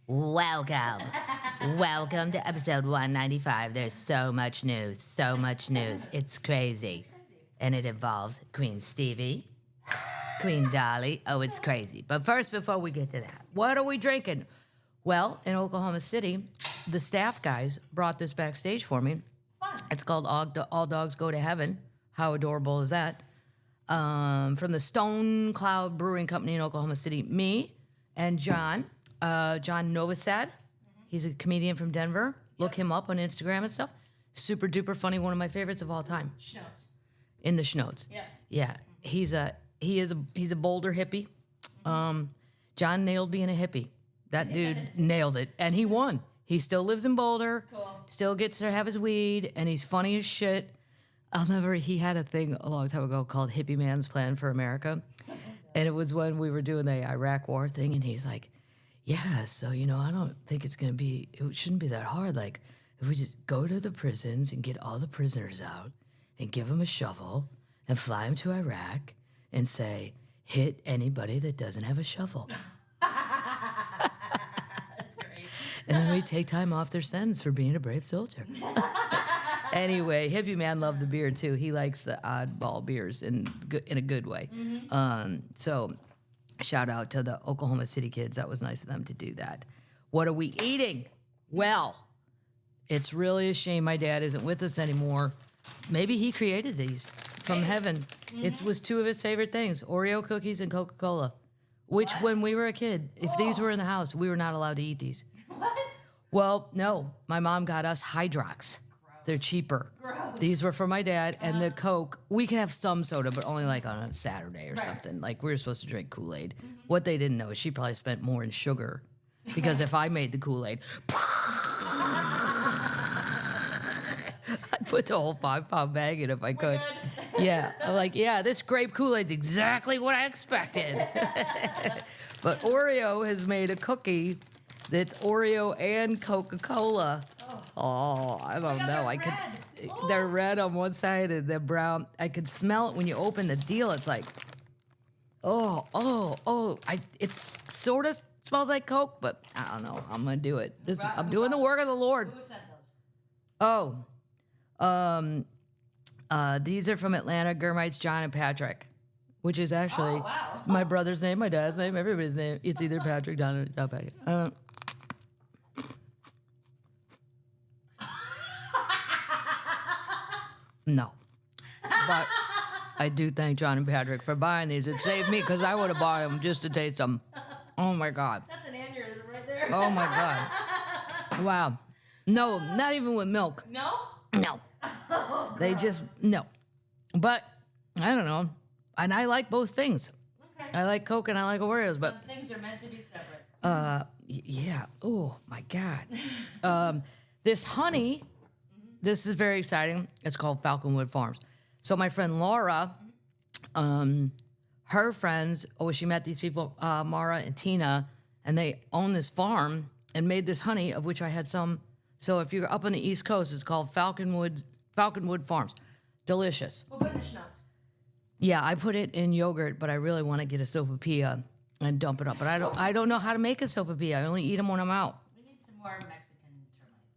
Welcome. Welcome to episode 195. There's so much news. It's crazy. And it involves Queen Stevie, Queen Dolly. Oh, it's crazy. But first, before we get to that, what are we drinking? Well, in Oklahoma City, the staff guys brought this backstage for me. Fun. It's called All Dogs Go to Heaven. How adorable is that? From the Stonecloud Brewing Company in Oklahoma City. Me and John Novosad. He's a comedian from Denver. Look him up on Instagram and stuff. Super duper funny. One of my favorites of all time. Schnotes. In the Schnotes. Yeah. Yeah. He's a Boulder hippie. John nailed being a hippie. That dude nailed it, and he won. He still lives in Boulder. Cool. Still gets to have his weed, and he's funny as shit. He had a thing a long time ago called Hippie Man's Plan for America. And it was when we were doing the Iraq war thing, and he's like, yeah, so, I don't think it shouldn't be that hard. Like, if we just go to the prisons and get all the prisoners out and give them a shovel and fly them to Iraq and say, hit anybody that doesn't have a shovel. That's great. And then we take time off their sentence for being a brave soldier. Anyway, Hippie Man loved the beer, too. He likes the oddball beers in a good way. Mm-hmm. So shout out to the Oklahoma City kids. That was nice of them to do that. What are we eating? Well, it's really a shame my dad isn't with us anymore. Maybe he created these from heaven. It was two of his favorite things, Oreo cookies and Coca-Cola, which when we were a kid, if these were in the house, we were not allowed to eat these. What? Well, no. My mom got us Hydrox. They're cheaper. Gross. These were for my dad, and the Coke. We can have some soda, but only like on a Saturday or something. Like we were supposed to drink Kool-Aid. What they didn't know is she probably spent more in sugar, because if I made the Kool-Aid, I'd put the whole 5-pound bag in if I could. Yeah, I'm like, this grape Kool-Aid's exactly what I expected. But Oreo has made a cookie that's Oreo and Coca-Cola. Oh, I don't know. They're red on one side and they're brown. I could smell it when you open the deal. It's like, it sort of smells like Coke, but I don't know. I'm gonna do it. I'm doing the work of the Lord. Who sent those? These are from Atlanta, Germites, John and Patrick, which is actually wow. my brother's name, my dad's name, everybody's name. It's either Patrick, John, or John Patrick. No. But I do thank John and Patrick for buying these. It saved me because I would have bought them just to taste them. Oh, my God. That's an aneurysm right there. Oh, my God. Wow. No, not even with milk. No? No. They just, no. But, I don't know. And I like both things. Okay. I like Coke and I like Oreos, but... Some things are meant to be separate. Yeah. Oh, my God. This honey... This is very exciting. It's called Falconwood Farms. So my friend Laura, her friends, she met these people, Mara and Tina, and they own this farm and made this honey, of which I had some. So if you're up on the East Coast, it's called Falconwood Farms. Delicious. We'll put in the schnots. Yeah, I put it in yogurt, but I really want to get a sopapilla and dump it up. But I don't know how to make a sopapilla. I only eat them when I'm out. We need some more Mexican termites.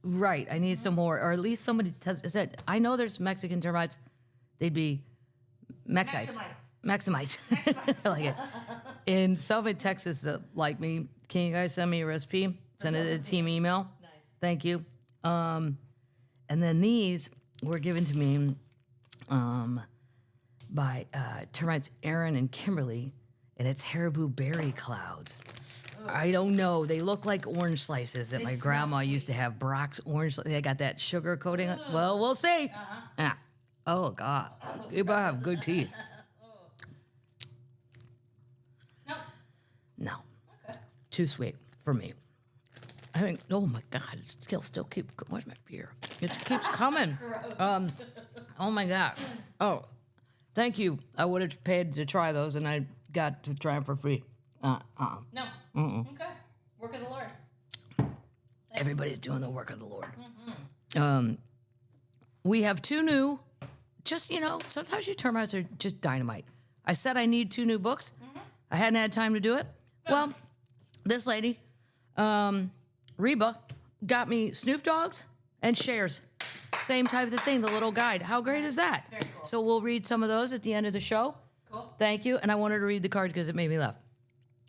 Right, I need some more, or at least somebody said, I know there's Mexican termites. They'd be Mexites. Maximites. I like it. In Southern Texas that like me, can you guys send me a recipe? Send it a team email. Nice. Thank you. And then these were given to me by termites Aaron and Kimberly, and it's Haribo berry clouds. I don't know. They look like orange slices that my grandma used to have. Brock's orange. They got that sugar coating. Well, we'll see. Ah. Oh, God. You better have good teeth. No. Okay. Too sweet for me. I think, oh, my God. It still keeps... Where's my beer? It keeps coming. Oh, my God. Oh, thank you. I would have paid to try those, and I got to try them for free. No. Okay. Work of the Lord. Thanks. Everybody's doing the work of the Lord. We have two new, sometimes your termites are just dynamite. I said I need 2 new books. I hadn't had time to do it. Well, this lady Reba got me Snoop Dogg's and Cher's. Same type of thing, the little guide. How great is that? Very cool. So we'll read some of those at the end of the show. Cool. Thank you. And I wanted to read the card because it made me laugh.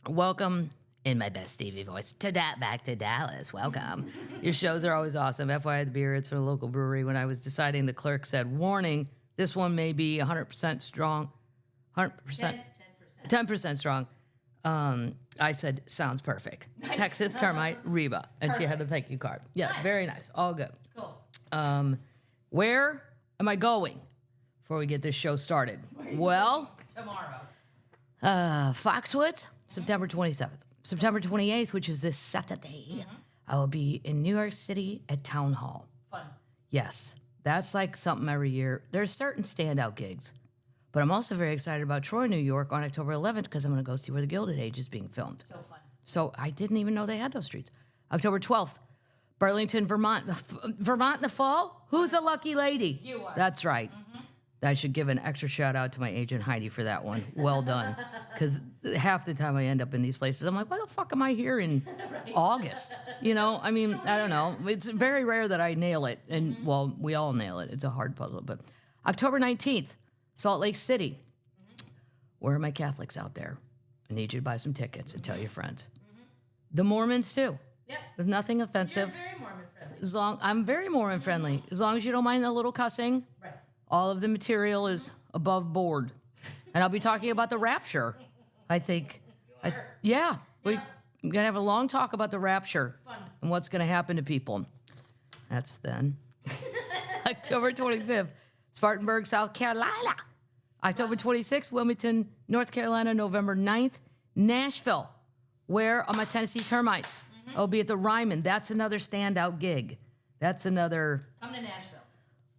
Welcome, in my best Stevie voice, back to Dallas. Welcome. Your shows are always awesome. FYI, the beer, it's from a local brewery. When I was deciding, the clerk said, warning, this one may be 100% strong. 100%. 10% strong. I said, sounds perfect. Nice. Texas Termite, Reba. And she had a thank you card. Yeah, Nice. very nice. All good. Cool. Where am I going before we get this show started? Well, Tomorrow. Foxwoods, September 27th. September 28th, which is this Saturday, I will be in New York City at Town Hall. Fun. Yes, that's like something every year. There's certain standout gigs. But I'm also very excited about Troy, New York on October 11th because I'm going to go see where the Gilded Age is being filmed. So fun. So I didn't even know they had those streets. October 12th, Burlington, Vermont. Vermont in the fall? Who's a lucky lady? You are. That's right. I should give an extra shout out to my agent Heidi for that one. Well done. Because half the time I end up in these places, I'm like, why the fuck am I here in August? You know, I mean, I don't know. It's very rare that I nail it. And, well, we all nail it. It's a hard puzzle. But October 19th, Salt Lake City. Where are my Catholics out there? I need you to buy some tickets and tell your friends. The Mormons, too. Yeah. With nothing You're offensive. very Mormon friendly. I'm very Mormon friendly. As long as you don't mind a little cussing. Right. All of the material is above board. And I'll be talking about the rapture, I think. We're going to have a long talk about the rapture and what's going to happen to people. That's then. October 25th, Spartanburg, South Carolina. October 26th, Wilmington, North Carolina, November 9th, Nashville. Where are my Tennessee Termites? I'll be at the Ryman. That's another standout gig. That's another Come to Nashville.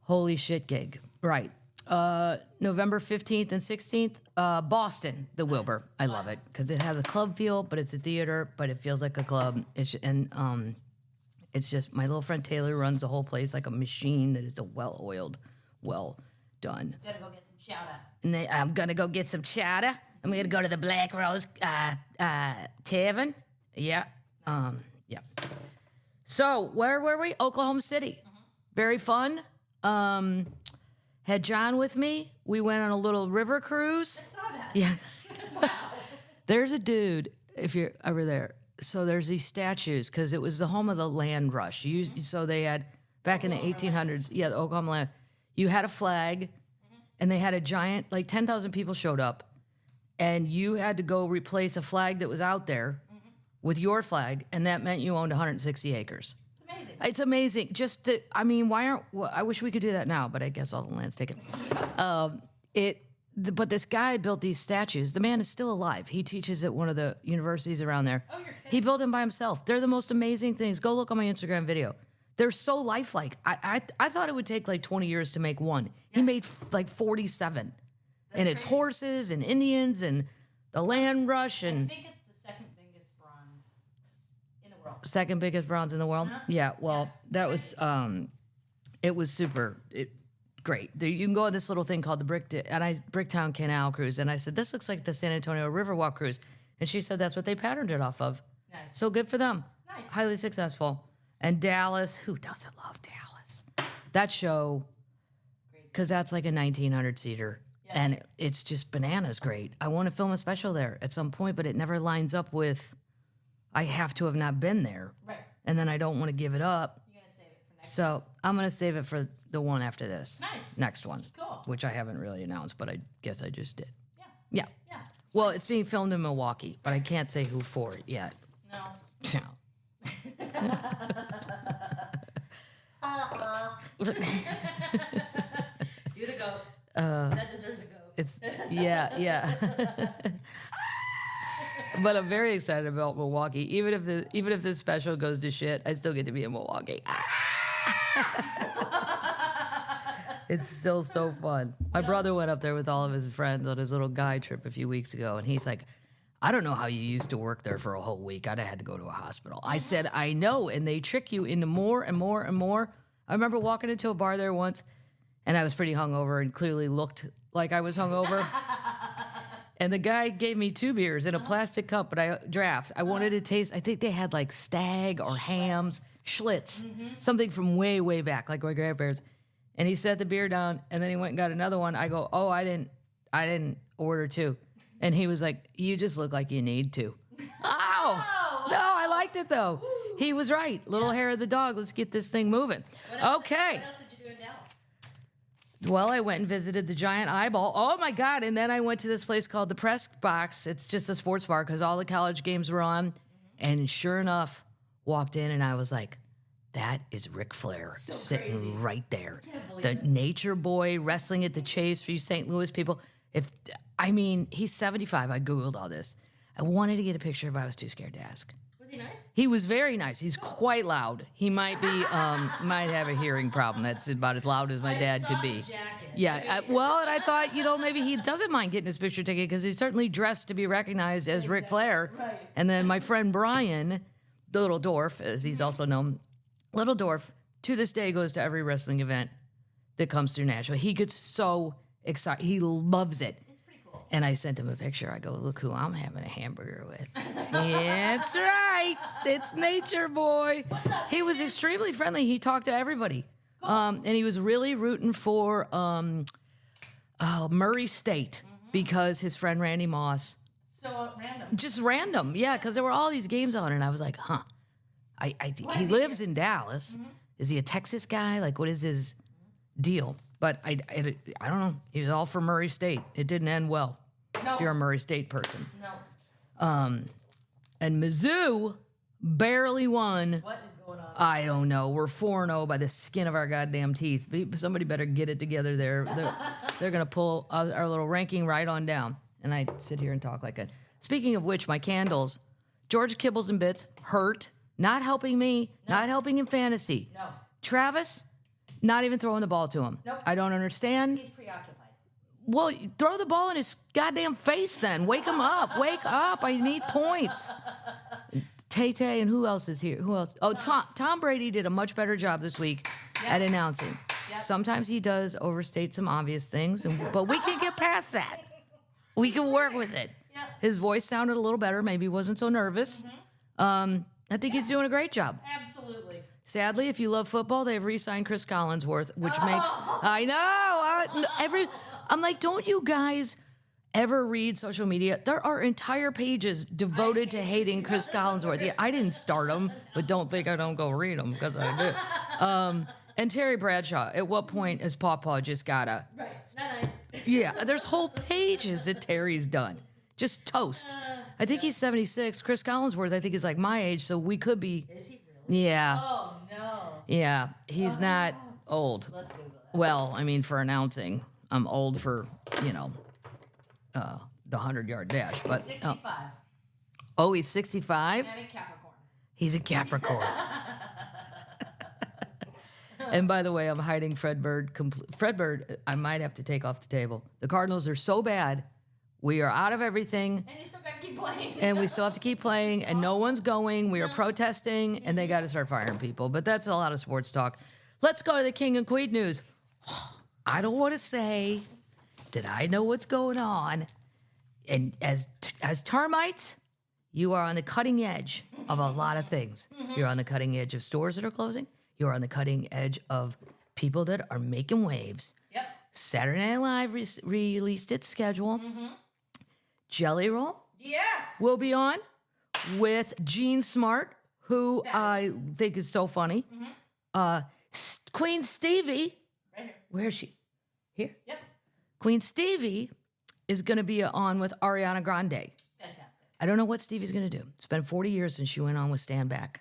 holy shit gig. Right. November 15th and 16th, Boston, the Wilbur. I love it because it has a club feel, but it's a theater, but it feels like a club. It's just my little friend Taylor runs the whole place like a machine that is a well-oiled, well done. Gotta go get some chowder. And I'm gonna go get some chowder. I'm gonna go to the Black Rose Tavern. Yeah. Yeah. So where were we? Oklahoma City. Very fun. Had John with me. We went on a little river cruise. I saw that. Yeah. Wow. There's a dude, if you're over there. So there's these statues because it was the home of the land rush. So they had, back in the 1800s, the Oklahoma land, you had a flag and they had a giant, like 10,000 people showed up and you had to go replace a flag that was out there with your flag. And that meant you owned 160 acres. It's amazing. It's amazing. I wish we could do that now, but I guess all the land's taken. But this guy built these statues. The man is still alive. He teaches at one of the universities around there. Oh, you're kidding. He built them by himself. They're the most amazing things. Go look on my Instagram video. They're so lifelike. I thought it would take like 20 years to make one. He made like 47. And it's horses and Indians and the land rush I and think it's the second biggest bronze in the world. second biggest bronze in the world. Yeah, well, that was it was super great. You can go on this little thing called the Bricktown Canal Cruise, and I said this looks like the San Antonio Riverwalk Cruise, and she said that's what they patterned it off of. Nice. So good for them. Nice. Highly successful. And Dallas, who doesn't love Dallas? That show, because that's like a 1,900 seater. Yeah. And it's just bananas great. I want to film a special there at some point, but it never lines up with, I have to have not been there. Right. And then I don't want to give it up. You're gonna save it for next. So I'm going to save it for the one after this. Nice. Next one. Cool. Which I haven't really announced, but I guess I just did. Yeah. Yeah. Yeah. Well, it's being filmed in Milwaukee, but I can't say who for it yet. No. No. Do the goat. That deserves a goat. It's yeah. But I'm very excited about Milwaukee. Even if this special goes to shit, I still get to be in Milwaukee. It's still so fun. My brother went up there with all of his friends on his little guy trip a few weeks ago, and he's like, I don't know how you used to work there for a whole week. I'd have had to go to a hospital. I said, I know, and they trick you into more and more and more. I remember walking into a bar there once, and I was pretty hungover and clearly looked like I was hungover. And the guy gave me 2 beers in a plastic cup, but I wanted to taste, I think they had like stag or hams, Schlitz, something from way, way back, like my grandparents. And he set the beer down, and then he went and got another one. I go, oh, I didn't order 2. And he was like, you just look like you need 2. Oh, no, I liked it though. He was right. Little hair of the dog. Let's get this thing moving. What else Okay. What else did you do in Dallas? Well, I went and visited the Giant Eyeball. Oh my God. And then I went to this place called the Press Box. It's just a sports bar because all the college games were on. And sure enough, walked in and I was like, that is Ric Flair sitting crazy. right there. Can't believe The it. Nature Boy wrestling at the Chase for you St. Louis people. He's 75. I Googled all this. I wanted to get a picture, but I was too scared to ask. Was he nice? He was very nice. He's quite loud. He might be, might have a hearing problem. That's about as loud as my dad could be. Yeah. And I thought, maybe he doesn't mind getting his picture taken because he's certainly dressed to be recognized as Ric Flair. Right. And then my friend Brian, the Little Dwarf, as he's also known, Little Dwarf, to this day goes to every wrestling event that comes through Nashville. He gets so excited. He loves it. It's pretty cool. And I sent him a picture. I go, look who I'm having a hamburger with. That's right. It's Nature Boy. He was extremely friendly. He talked to everybody. And he was really rooting for Murray State because his friend Randy Moss. So random. Just random. Yeah, because there were all these games on. And I was like, huh. He lives in Dallas. Is he a Texas guy? Like, what is his deal? But I don't know. He was all for Murray State. It didn't end well. No. If you're a Murray State person. No. And Mizzou barely won. What is going on? I don't know. We're 4-0 by the skin of our goddamn teeth. Somebody better get it together there. They're going to pull our little ranking right on down. And I sit here and talk like a... Speaking of which, my candles, George Kibbles and Bits, hurt. Not helping me. No. Not helping in fantasy. No. Travis, not even throwing the ball to him. Nope. I don't understand. He's preoccupied. Well, throw the ball in his goddamn face then. Wake him up. Wake up. I need points. Tay-Tay, and who else is here? Who else? Oh, Tom Brady did a much better job this week at announcing. Yep. Sometimes he does overstate some obvious things, but we can get past that. We can work with it. Yep. His voice sounded a little better. Maybe he wasn't so nervous. I think he's doing a great job. Absolutely. Sadly, if you love football, they've re-signed Chris Collinsworth, which makes... I know. I'm like, don't you guys ever read social media? There are entire pages devoted to hating Chris Collinsworth. Yeah, I didn't start them, but don't think I don't go read them, because I do. And Terry Bradshaw, at what point has Pawpaw just gotta... Right. Night-night. Yeah, there's whole pages that Terry's done. Just toast. I think he's 76. Chris Collinsworth, I think, is like my age, so we could be... Is he really? Yeah. Oh, no. Yeah, he's not old. Let's Google that. Well, I mean, for announcing, I'm old for, the 100-yard dash. But 65. he's 65? And a Capricorn. He's a Capricorn. And by the way, I'm hiding Fred Bird. Fred Bird, I might have to take off the table. The Cardinals are so bad. We are out of everything. And you still got to keep playing. And we still have to keep playing, and no one's going. We are protesting, and they got to start firing people. But that's a lot of sports talk. Let's go to the King and Queen news. I don't want to say that I know what's going on. And as termites, you are on the cutting edge of a lot of things. You're on the cutting edge of stores that are closing. You're on the cutting edge of people that are making waves. Yep. Saturday Night Live released its schedule. Jelly Roll Yes. will be on with Gene Smart, who I think is so funny. Queen Stevie. Right here. Where is she? Here? Yep. Queen Stevie is going to be on with Ariana Grande. Fantastic. I don't know what Stevie's going to do. It's been 40 years since she went on with Stand Back.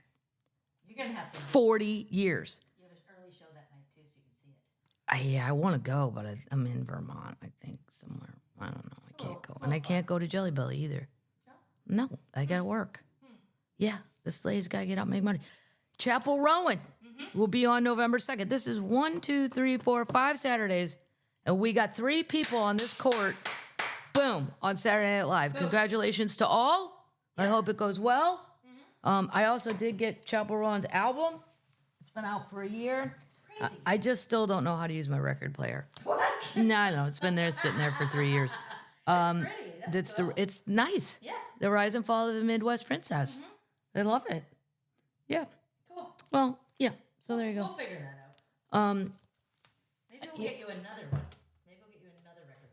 You're going to have to. 40 years. You have an early show that night, too, so you can see it. I want to go, but I'm in Vermont, I think, somewhere. I don't know. I can't go. And I can't go to Jelly Belly either. No, I got to work. Yeah, this lady's got to get out and make money. Chappell Roan will be on November 2nd. This is 5 Saturdays, and we got 3 people on this court. Boom, on Saturday Night Live. Boom. Congratulations to all. I hope it goes well. I also did get Chappell Roan's album. It's been out for a year. Crazy. I just still don't know how to use my record player. What? No, it's been there, sitting there for 3 years. It's pretty. That's cool. It's nice. Yeah. The Rise and Fall of the Midwest Princess. I love it. Yeah. Cool. Well, yeah. So there you go. We'll figure that out. Maybe we'll get you another one. Maybe we'll get you another record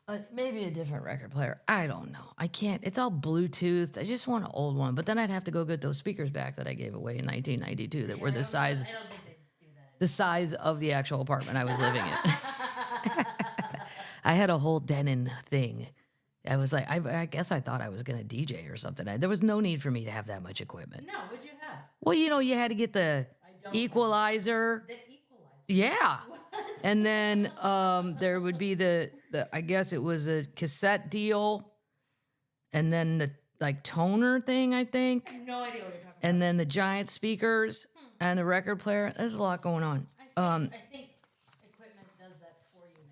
player. Maybe a different record player. I don't know. I can't. It's all Bluetooth. I just want an old one. But then I'd have to go get those speakers back that I gave away in 1992 that were the size. I don't think they do that. The size of the actual apartment I was living in. I had a whole Denon thing. I was like, I guess I thought I was going to DJ or something. There was no need for me to have that much equipment. No, what'd you have? Well, you had to get the equalizer. The equalizer. Yeah. What? And then there would be the I guess it was a cassette deal. And then the toner thing, I think. I have no idea what you're talking about. And then the giant speakers and the record player. There's a lot going on. I think equipment does that for you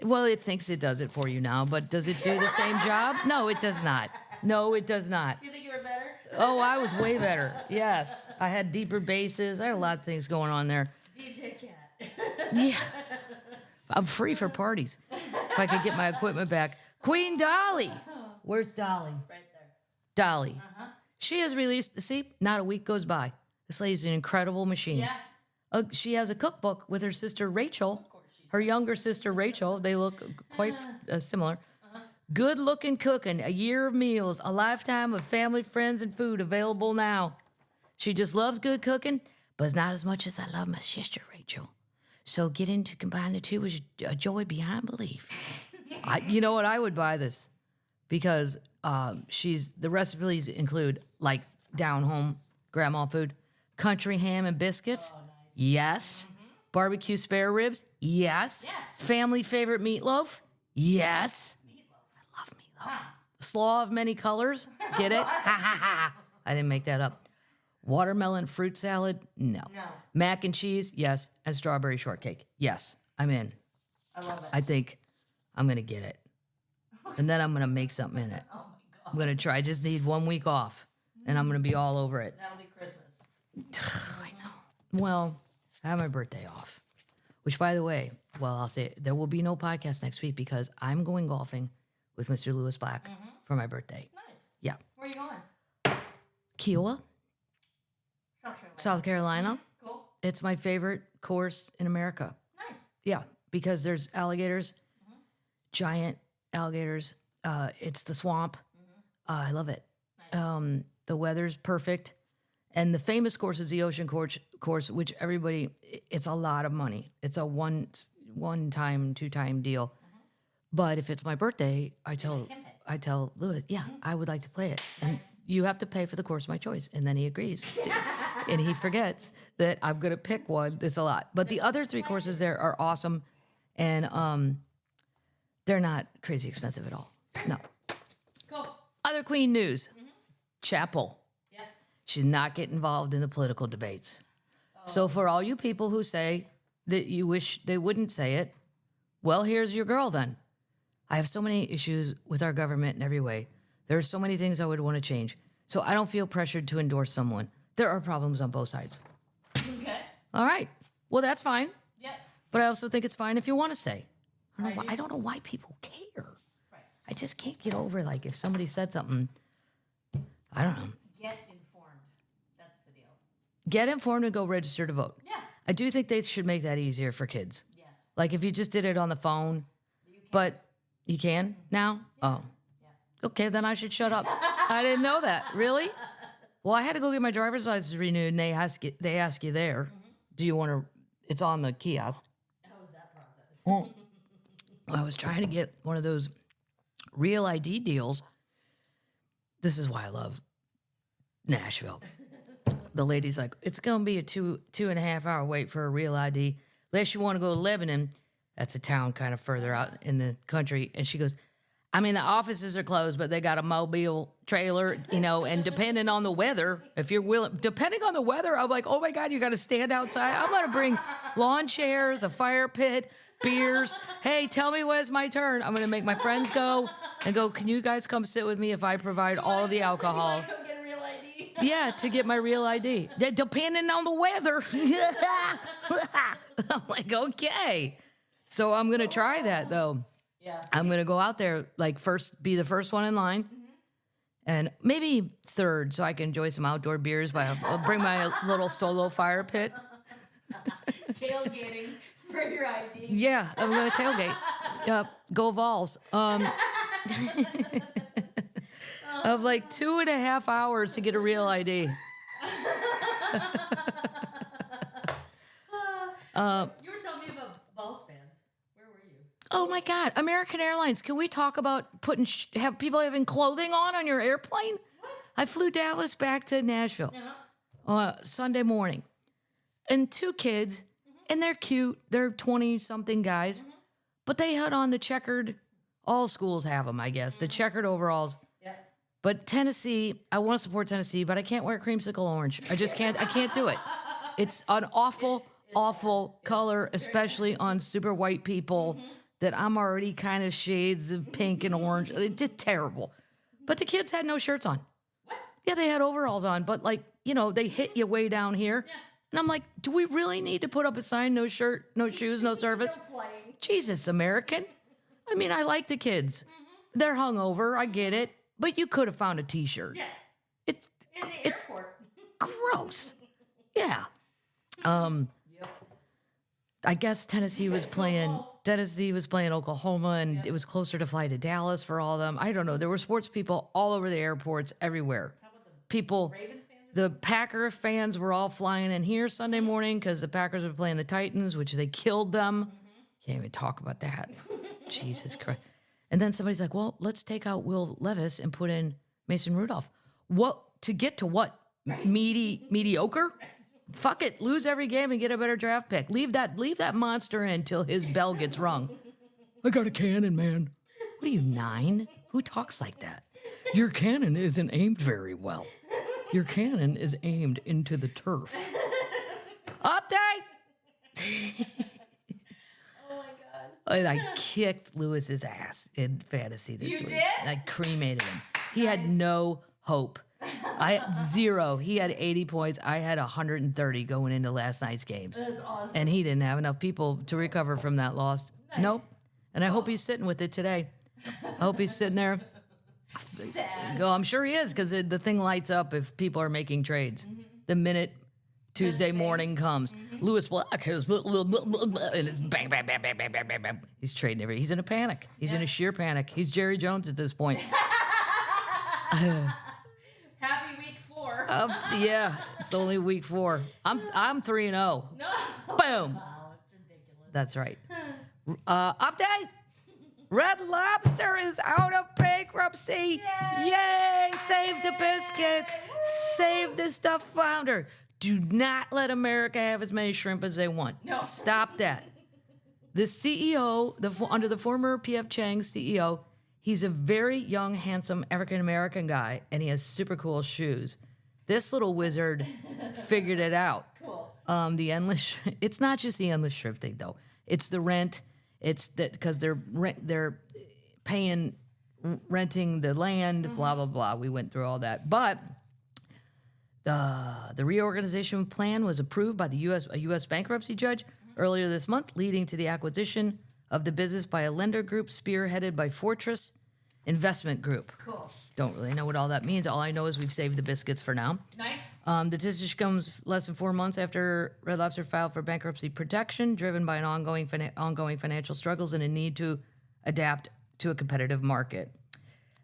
now. Well, it thinks it does it for you now, but does it do the same job? No, it does not. No, it does not. You think you were better? Oh, I was way better. Yes. I had deeper basses. I had a lot of things going on there. DJ Cat. Yeah. I'm free for parties. If I could get my equipment back. Queen Dolly. Where's Dolly? Right there. Dolly. She has released, see, not a week goes by. This lady's an incredible machine. Yeah. She has a cookbook with her sister Rachel, her younger sister Rachel. They look quite similar. Good looking cooking, a year of meals, a lifetime of family, friends, and food available now. She just loves good cooking, but it's not as much as I love my sister Rachel. So getting to combine the two is a joy beyond belief. You know what? I would buy this because the recipes include like down home grandma food, country ham and biscuits. Oh, nice. Yes. Barbecue spare ribs. Yes. Yes. Family favorite meatloaf. Yes. I love meatloaf. Slaw of many colors. Get it? I didn't make that up. Watermelon fruit salad? No. No. Mac and cheese? Yes. And strawberry shortcake? Yes. I'm in. I love it. I think I'm going to get it. And then I'm going to make something in it. Oh my God. I'm going to try. I just need 1 week off. And I'm going to be all over it. That'll be Christmas. I know. Well, I have my birthday off. Which, by the way, I'll say it, there will be no podcast next week because I'm going golfing with Mr. Lewis Black for my birthday. Nice. Yeah. Where are you going? Kiowa, South Carolina. South Carolina. Cool. It's my favorite course in America. Nice. Yeah, because there's alligators, giant alligators. It's the swamp. I love it. Nice. The weather's perfect. And the famous course is the Ocean course, which it's a lot of money. It's a one-time, two-time deal. But if it's my birthday, I tell Lewis, I would like to play it. And you have to pay for the course of my choice. And then he agrees. And he forgets that I'm going to pick one that's a lot. But the other 3 courses there are awesome. And they're not crazy expensive at all. No. Cool. Other Queen news. Chappell. Yep. She's not getting involved in the political debates. So for all you people who say that you wish they wouldn't say it, well, here's your girl then. I have so many issues with our government in every way. There are so many things I would want to change. So I don't feel pressured to endorse someone. There are problems on both sides. Okay. All right. Well, that's fine. Yep. But I also think it's fine if you want to say. Right. I don't know why people care. Right. I just can't get over, like, if somebody said something, I don't know. Get informed. That's the deal. Get informed and go register to vote. Yeah. I do think they should make that easier for kids. Yes. Like if you just did it on the phone, You can. but you can now? Oh. Yeah. Okay, then I should shut up. I didn't know that. Really? Well, I had to go get my driver's license renewed, and they ask you there, do you want to, it's on the kiosk. How was that process? I was trying to get one of those real ID deals. This is why I love Nashville. The lady's like, it's going to be a two and a half hour wait for a real ID. Unless you want to go to Lebanon. That's a town kind of further out in the country. And she goes, I mean, the offices are closed, but they got a mobile trailer, and depending on the weather, if you're willing, depending on the weather, I'm like, oh my God, you got to stand outside. I'm going to bring lawn chairs, a fire pit, beers. Hey, tell me when it's my turn. I'm going to make my friends go and go, can you guys come sit with me if I provide all of the alcohol? You come get a real ID. Yeah, to get my real ID. Depending on the weather. I'm like, okay. So I'm going to try that, though. Yeah. I'm going to go out there, like, be the first one in line. And maybe third, so I can enjoy some outdoor beers. I'll bring my little solo fire pit. Tailgating for your ID. Yeah, I'm going to tailgate. Go Vols. Of like 2.5 hours to get a real ID. You were telling me about Vols fans. Where were you? Oh my God, American Airlines. Can we talk about have people having clothing on your airplane? What? I flew Dallas back to Nashville Sunday morning. And 2 kids, and they're cute. They're 20-something guys. But they had on the checkered, all schools have them, I guess, the checkered overalls. Yeah. But Tennessee, I want to support Tennessee, but I can't wear creamsicle orange. I just can't. I can't do it. It's an awful color, especially on super white people that I'm already kind of shades of pink and orange. It's just terrible. But the kids had no shirts on. What? Yeah, they had overalls on, but like, they hit you way down here. Yeah. And I'm like, do we really need to put up a sign, no shirt, no shoes, no service? Jesus, American. I mean, I like the kids. They're hungover, I get it. But you could have found a T-shirt. Yeah. It's In the airport. gross. Yeah. I guess Tennessee was playing Oklahoma, and it was closer to fly to Dallas for all of them. I don't know. There were sports people all over the airports everywhere. How about the People, Ravens fans? the Packer fans were all flying in here Sunday morning because the Packers were playing the Titans, which they killed them. Can't even talk about that. Jesus Christ. And then somebody's like, well, let's take out Will Levis and put in Mason Rudolph. What? To get to what? Mediocre? Fuck it. Lose every game and get a better draft pick. Leave that monster in till his bell gets rung. I got a cannon, man. What are you, 9? Who talks like that? Your cannon isn't aimed very well. Your cannon is aimed into the turf. Update! Oh my God. And I kicked Lewis's ass in fantasy this week. did? I cremated him. He had no hope. I had 0. He had 80 points. I had 130 going into last night's games. That's awesome. And he didn't have enough people to recover from that loss. Nice. Nope. And I hope he's sitting with it today. I hope he's sitting there. Sad. Go, I'm sure he is, because the thing lights up if people are making trades. The minute Tuesday morning comes, Lewis Black has and it's bang, bang, bang, bang, bang, bang, bang, bang. He's trading everything. He's in a panic. He's in a sheer panic. He's Jerry Jones at this point. Happy week 4. Yeah, it's only week 4. I'm 3-0. No. Boom. Wow, it's ridiculous. That's right. Update. Red Lobster is out of bankruptcy. Yay! Save the biscuits. Save the stuffed flounder. Do not let America have as many shrimp as they want. No. Stop that. The CEO, under the former P.F. Chang CEO, he's a very young, handsome African-American guy, and he has super cool shoes. This little wizard figured it out. Cool. The endless, it's not just the endless shrimp thing, though. It's the rent. It's that because they're renting the land, blah, blah, blah. We went through all that. But the reorganization plan was approved by a U.S. bankruptcy judge earlier this month, leading to the acquisition of the business by a lender group spearheaded by Fortress Investment Group. Cool. Don't really know what all that means. All I know is we've saved the biscuits for now. Nice. The decision comes less than 4 months after Red Lobster filed for bankruptcy protection, driven by an ongoing financial struggles and a need to adapt to a competitive market.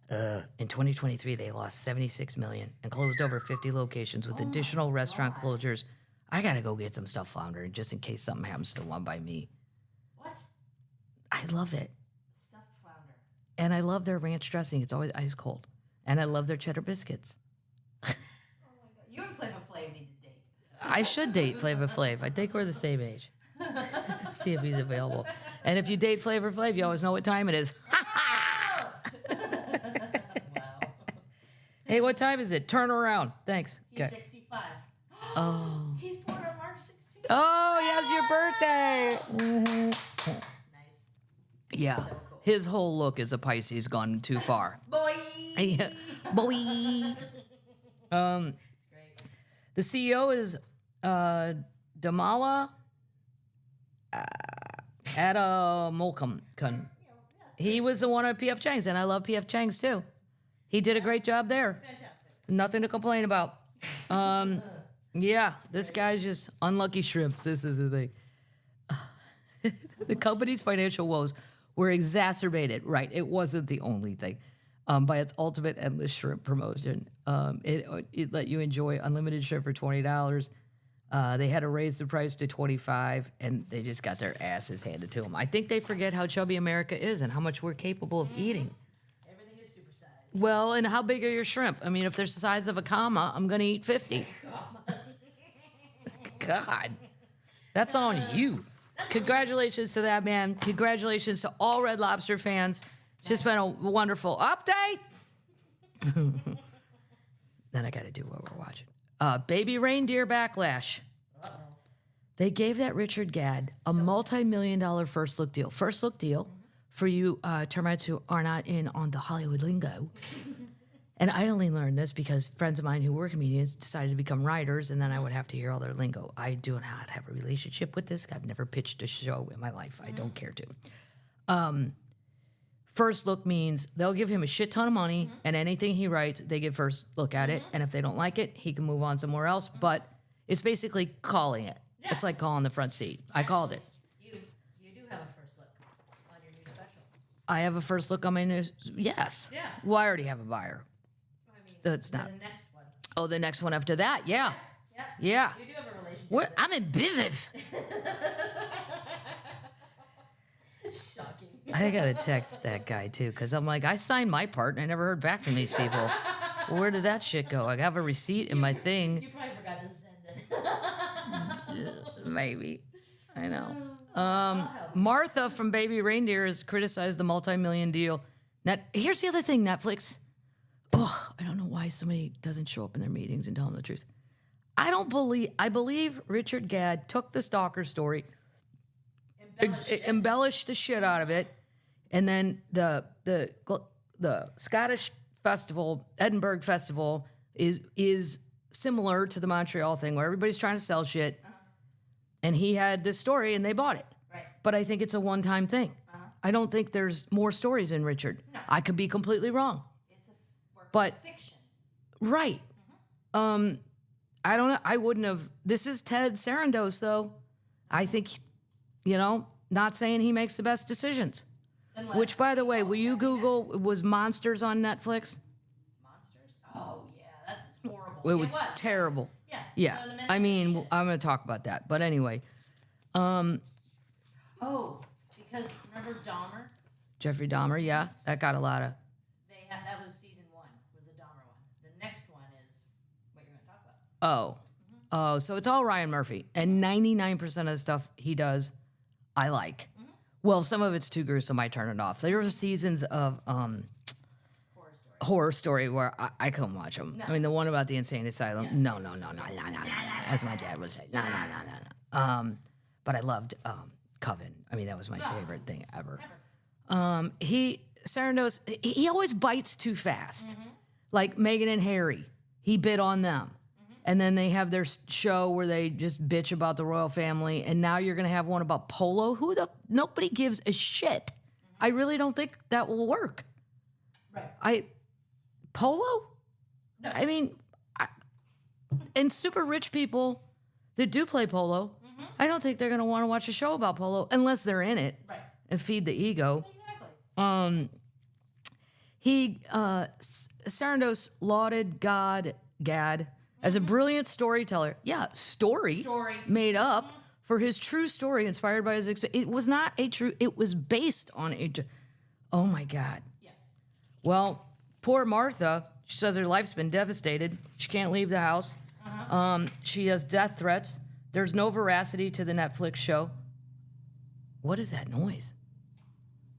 In 2023, they lost $76 million and closed over 50 locations with additional restaurant closures. I gotta go get some stuffed flounder just in case something happens to the one by me. What? I love it. Stuffed flounder. And I love their ranch dressing. It's always ice cold. And I love their cheddar biscuits. Oh my God. You and Flavor Flav need to date. I should date Flavor Flav. I think we're the same age. See if he's available. And if you date Flavor Flav, you always know what time it is. Wow. Hey, what time is it? Turn around. Thanks. He's 65. Oh. He's born on March 16th. Oh, yes, your birthday. Nice. Yeah. So cool. His whole look is a Pisces gone too far. Boy. Yeah. Boy. It's great. The CEO is Damala Adamolkum. He was the one at P.F. Chang's, and I love P.F. Chang's too. He did a great job there. Fantastic. Nothing to complain about. Yeah, this guy's just unlucky shrimps. This is the thing. The company's financial woes were exacerbated. Right, it wasn't the only thing. By its ultimate endless shrimp promotion. It let you enjoy unlimited shrimp for $20. They had to raise the price to $25, and they just got their asses handed to them. I think they forget how chubby America is and how much we're capable of eating. Everything is supersized. Well, and how big are your shrimp? I mean, if they're the size of a comma, I'm going to eat 50. God, that's on you. Congratulations to that man. Congratulations to all Red Lobster fans. It's just been a wonderful update. Then I got to do what we're watching. Baby Reindeer Backlash. Uh-oh. They gave that Richard Gadd a multi-million-dollar first look deal. First look deal for you termites who are not in on the Hollywood lingo. And I only learned this because friends of mine who were comedians decided to become writers, and then I would have to hear all their lingo. I do not have a relationship with this. I've never pitched a show in my life. I don't care to. First look means they'll give him a shit ton of money, and anything he writes, they give first look at it. And if they don't like it, he can move on somewhere else. But it's basically calling it. Yeah. It's like calling the front seat. I called it. You do have a first look on your new special. I have a first look on my new. Yes. Yeah. Well, I already have a buyer. I mean, So it's not. The next one. Oh, the next one after that. Yeah. Yeah. You do have a relationship. I'm in business. Shocking. I gotta text that guy too, because I'm like, I signed my part and I never heard back from these people. Where did that shit go? I have a receipt in my thing. You probably forgot to send it. Maybe. I know. Martha from Baby Reindeer has criticized the multi-million deal. Here's the other thing, Netflix. Oh, I don't know why somebody doesn't show up in their meetings and tell them the truth. I believe Richard Gadd took the stalker story, embellished the shit out of it, and then the Scottish festival, Edinburgh Festival, is similar to the Montreal thing where everybody's trying to sell shit, and he had this story and they bought it. Right. But I think it's a one-time thing. I don't think there's more stories in Richard. No. I could be completely wrong. It's a work of fiction. Right. I don't know. I wouldn't have. This is Ted Sarandos, though. I think, not saying he makes the best decisions. Unless Which, by the way, will you Google, was Monsters on Netflix? Monsters? Oh, yeah. That's horrible. It was terrible. Yeah. Yeah. I mean, I'm going to talk about that. But anyway. Oh, because remember Dahmer? Jeffrey Dahmer, yeah. That got a lot of. That was season 1, was the Dahmer one. The next one is what you're going to talk about. Oh, so it's all Ryan Murphy. And 99% of the stuff he does, I like. Well, some of it's too gruesome. I turn it off. There were seasons of horror story where I couldn't watch them. No. I mean, the one about the insane asylum. Yeah. No. As my dad would say, no. But I loved Coven. I mean, that was my favorite thing ever. Sarandos, he always bites too fast. Like Meghan and Harry, he bit on them. And then they have their show where they just bitch about the royal family. And now you're going to have one about polo. Nobody gives a shit. I really don't think that will work. Right. Polo? No. I mean, and super rich people that do play polo, I don't think they're going to want to watch a show about polo unless they're in it and feed the ego. Exactly. Sarandos lauded Gadd as a brilliant storyteller. Yeah, story. Made up for his true story inspired by his experience. It was not a true, it was based on a, oh my God. Yeah. Well, poor Martha, she says her life's been devastated. She can't leave the house. She has death threats. There's no veracity to the Netflix show. What is that noise?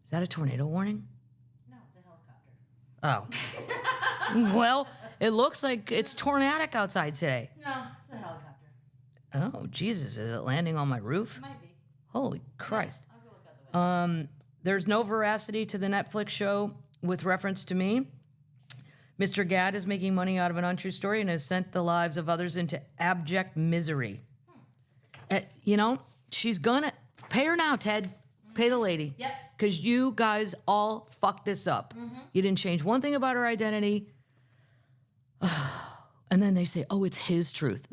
Is that a tornado warning? No, it's a helicopter. Oh. Well, it looks like it's tornadic outside today. No, it's a helicopter. Oh, Jesus. Is it landing on my roof? It might be. Holy Christ. I'll go look out the window. There's no veracity to the Netflix show with reference to me. Mr. Gadd is making money out of an untrue story and has sent the lives of others into abject misery. She's gonna pay her now, Ted. Pay the lady. Yep. Because you guys all fucked this up. You didn't change one thing about her identity. And then they say, oh, it's his truth.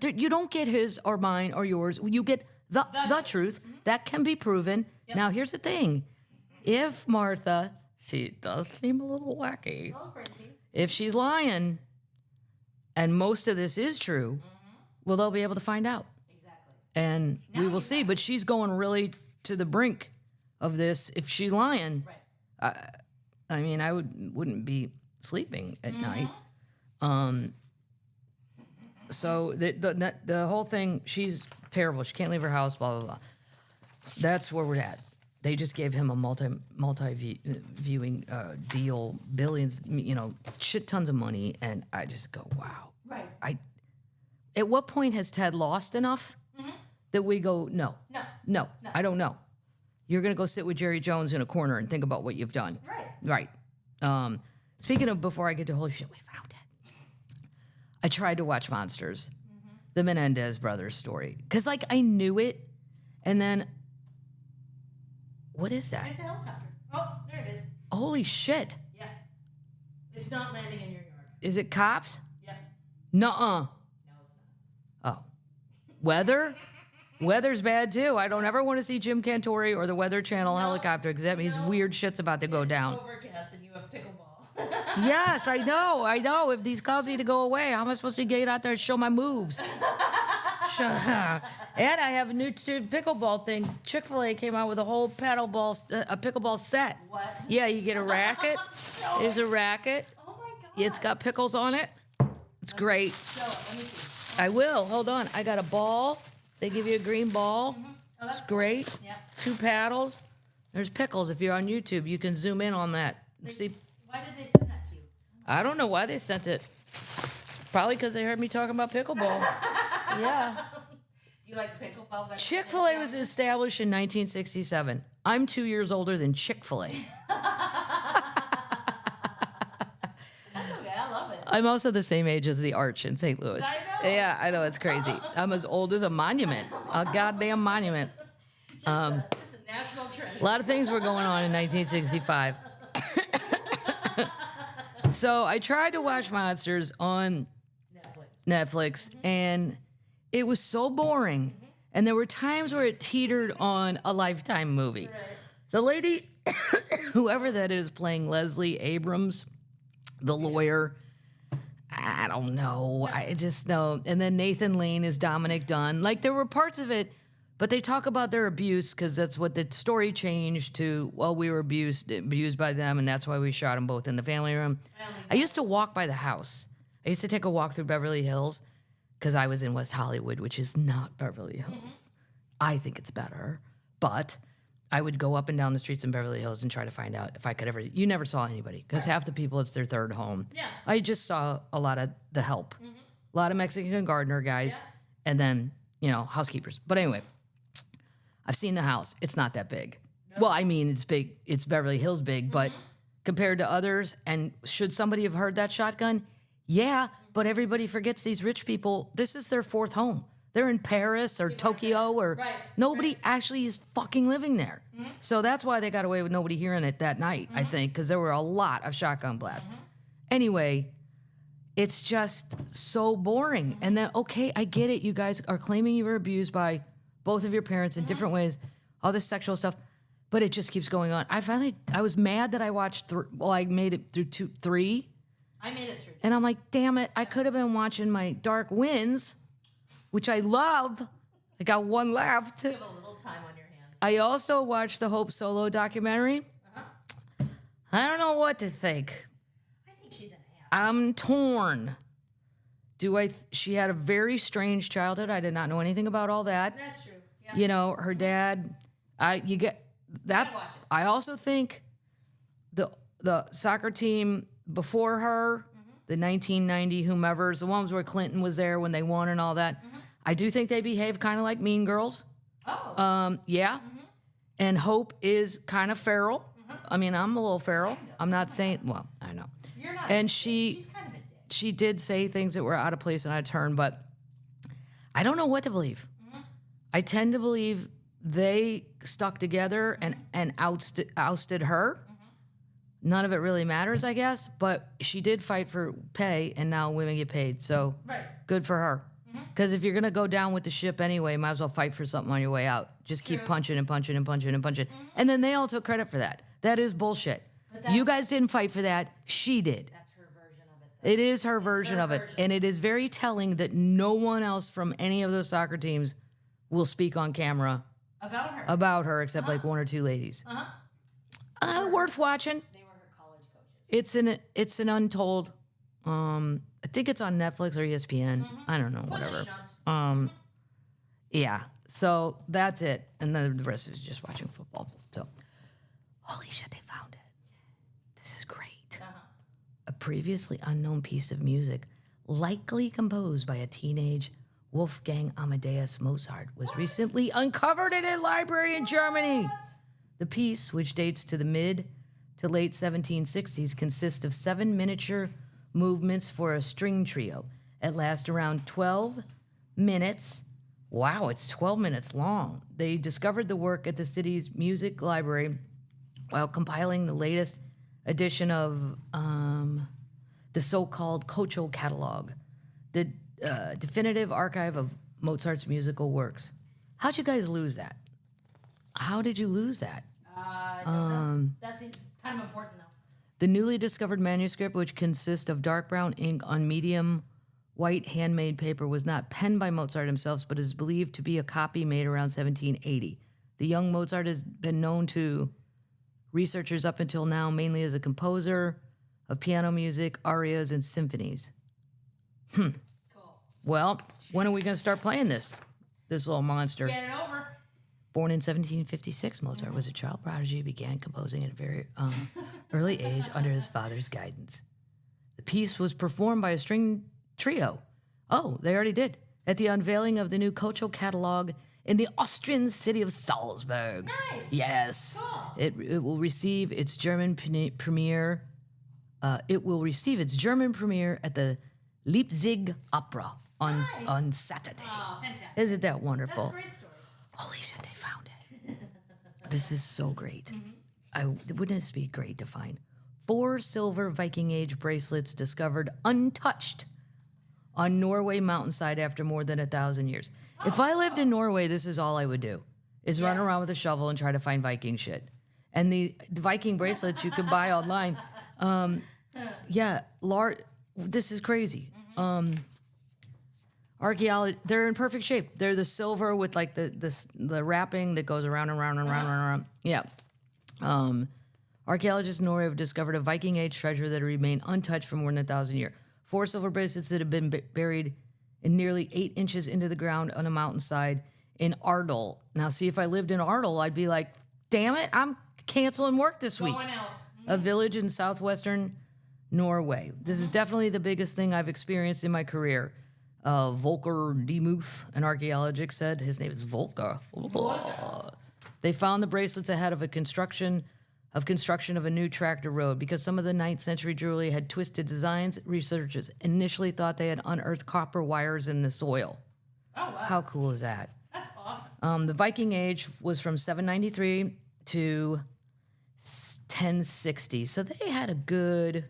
You don't get his or mine or yours. You get the truth. That can be proven. Yep. Now, here's the thing. If Martha, she does seem a little wacky. Oh, crazy. If she's lying and most of this is true, well, they'll be able to find out. Exactly. And Now we will see. But she's going really to the brink of this. If she's lying, right. I mean, I wouldn't be sleeping at night. So the whole thing, she's terrible. She can't leave her house, blah, blah, blah. That's where we're at. They just gave him a multi-viewing deal, billions, shit tons of money. And I just go, wow. Right. At what point has Ted lost enough that we go, no, I don't know. You're going to go sit with Jerry Jones in a corner and think about what you've done. Right. Speaking of, before I get to holy shit, we found it. I tried to watch Monsters, the Menendez brothers story. Because, I knew it. And then, what is that? It's a helicopter. Oh, there it is. Holy shit. Yeah. It's not landing in your yard. Is it cops? Yeah. Nuh-uh. No, it's not. Oh. Weather? Weather's bad, too. I don't ever want to see Jim Cantori or the Weather Channel helicopter because that means weird shit's about to go down. It's overcast and you have pickleball. Yes, I know. If these calls need to go away, how am I supposed to get out there and show my moves? And I have a new pickleball thing. Chick-Fil-A came out with a whole a pickleball set. What? Yeah, you get a racket. No. There's a racket. Oh my God. It's got pickles on it. It's great. Show it. Let me see. I will. Hold on. I got a ball. They give you a green ball. Oh, that's It's great. Yeah. 2 paddles. There's pickles. If you're on YouTube, you can zoom in on that and see. Why did they send that to you? I don't know why they sent it. Probably because they heard me talking about pickleball. Yeah. Do you like pickleball? Chick-fil-A was established in 1967. I'm 2 years older than Chick-fil-A. That's okay. I love it. I'm also the same age as the Arch in St. Louis. I know. Yeah, I know. It's crazy. I'm as old as a monument. A goddamn monument. Just a national treasure. A lot of things were going on in 1965. So I tried to watch Monsters on Netflix, and it was so boring. And there were times where it teetered on a Lifetime movie. Right. The lady, whoever that is, playing Leslie Abrams, the lawyer, I don't know. I just know. And then Nathan Lane is Dominic Dunn. There were parts of it, but they talk about their abuse because that's what the story changed to, well, we were abused by them, and that's why we shot them both in the family room. I used to walk by the house. I used to take a walk through Beverly Hills because I was in West Hollywood, which is not Beverly Hills. I think it's better. But I would go up and down the streets in Beverly Hills and try to find out if I could ever. You never saw anybody because half the people, it's their third home. Yeah. I just saw a lot of the help, a lot of Mexican gardener guys, and then, housekeepers. But anyway, I've seen the house. It's not that big. Nope. Well, I mean, it's big. It's Beverly Hills big, but compared to others, and should somebody have heard that shotgun? Yeah, but everybody forgets these rich people, this is their fourth home. They're in Paris or Tokyo or nobody actually is fucking living there. So that's why they got away with nobody hearing it that night, I think, because there were a lot of shotgun blasts. Anyway, it's just so boring. And then, okay, I get it. You guys are claiming you were abused by both of your parents in different ways, all this sexual stuff, but it just keeps going on. I was mad that I watched, I made it through 3. I made it through. And I'm like, damn it, I could have been watching my Dark Winds, which I love. I got one left. You have a little time on your hands. I also watched the Hope Solo documentary. I don't know what to think. I think she's an ass. I'm torn. She had a very strange childhood. I did not know anything about all that. That's true. Yeah. Her dad, you get that. Watch it. I also think the soccer team before her, the 1990 whomevers, the ones where Clinton was there when they won and all that, I do think they behave kind of like Mean Girls. Oh. Yeah. And Hope is kind of feral. I mean, I'm a little feral. I'm not saying, well, I know. You're not. And she's kind of a dick. she did say things that were out of place and out of turn, but I don't know what to believe. I tend to believe they stuck together and ousted her. None of it really matters, I guess, but she did fight for pay, and now women get paid. So good for her. Because if you're going to go down with the ship anyway, might as well fight for something on your way out. Just keep punching and punching and punching and punching. And then they all took credit for that. That is bullshit. You guys didn't fight for that. She did. That's her version of it, though. It is her version of it. And it is very telling that no one else from any of those soccer teams will speak on camera About her. except like one or two ladies. Worth watching. They were her college coaches. It's an untold. I think it's on Netflix or ESPN. I don't know, whatever. Yeah. So that's it, and then the rest of it is just watching football. So, holy shit, they found it. This is great. A previously unknown piece of music, likely composed by a teenage Wolfgang Amadeus Mozart, was recently uncovered in a library in Germany. The piece, which dates to the mid to late 1760s, consists of 7 miniature movements for a string trio. It lasts around 12 minutes. Wow, it's 12 minutes long. They discovered the work at the city's music library while compiling the latest edition of the so-called Kocho catalog, the definitive archive of Mozart's musical works. How'd you guys lose that? How did you lose that? I don't know. That's kind of important, though. The newly discovered manuscript, which consists of dark brown ink on medium white handmade paper, was not penned by Mozart himself, but is believed to be a copy made around 1780. The young Mozart has been known to researchers up until now mainly as a composer of piano music, arias, and symphonies. Cool. Well, when are we going to start playing this little monster? Get it over. Born in 1756, Mozart was a child prodigy, began composing at a very early age under his father's guidance. The piece was performed by a string trio. Oh, they already did. At the unveiling of the new Kocho catalog in the Austrian city of Salzburg. Nice. Yes. Cool. It will receive its German premiere. It will receive its German premiere at the Leipzig Opera on Saturday. Oh, fantastic. Isn't that wonderful? That's a great story. Holy shit, they found it. This is so great. Wouldn't it be great to find 4 silver Viking Age bracelets discovered untouched on Norway mountainside after more than 1,000 years. If I lived in Norway, this is all I would do, is run around with a shovel and try to find Viking shit. And the Viking bracelets you can buy online. This is crazy. Archaeology, they're in perfect shape. They're the silver with like the wrapping that goes around and around and around and around. Yeah. Archaeologists in Norway have discovered a Viking Age treasure that remained untouched for more than 1,000 years. 4 silver bracelets that have been buried in nearly 8 inches into the ground on a mountainside in Ardal. Now, see, if I lived in Ardal, I'd be like, damn it, I'm canceling work this week. Going out. A village in southwestern Norway. This is definitely the biggest thing I've experienced in my career. Volker Demuth, an archaeologist, said. His name is Volker. They found the bracelets ahead of construction of a new tractor road. Because some of the 9th century jewelry had twisted designs, researchers initially thought they had unearthed copper wires in the soil. Oh, wow. How cool is that? That's awesome. The Viking Age was from 793 to 1060. So they had a good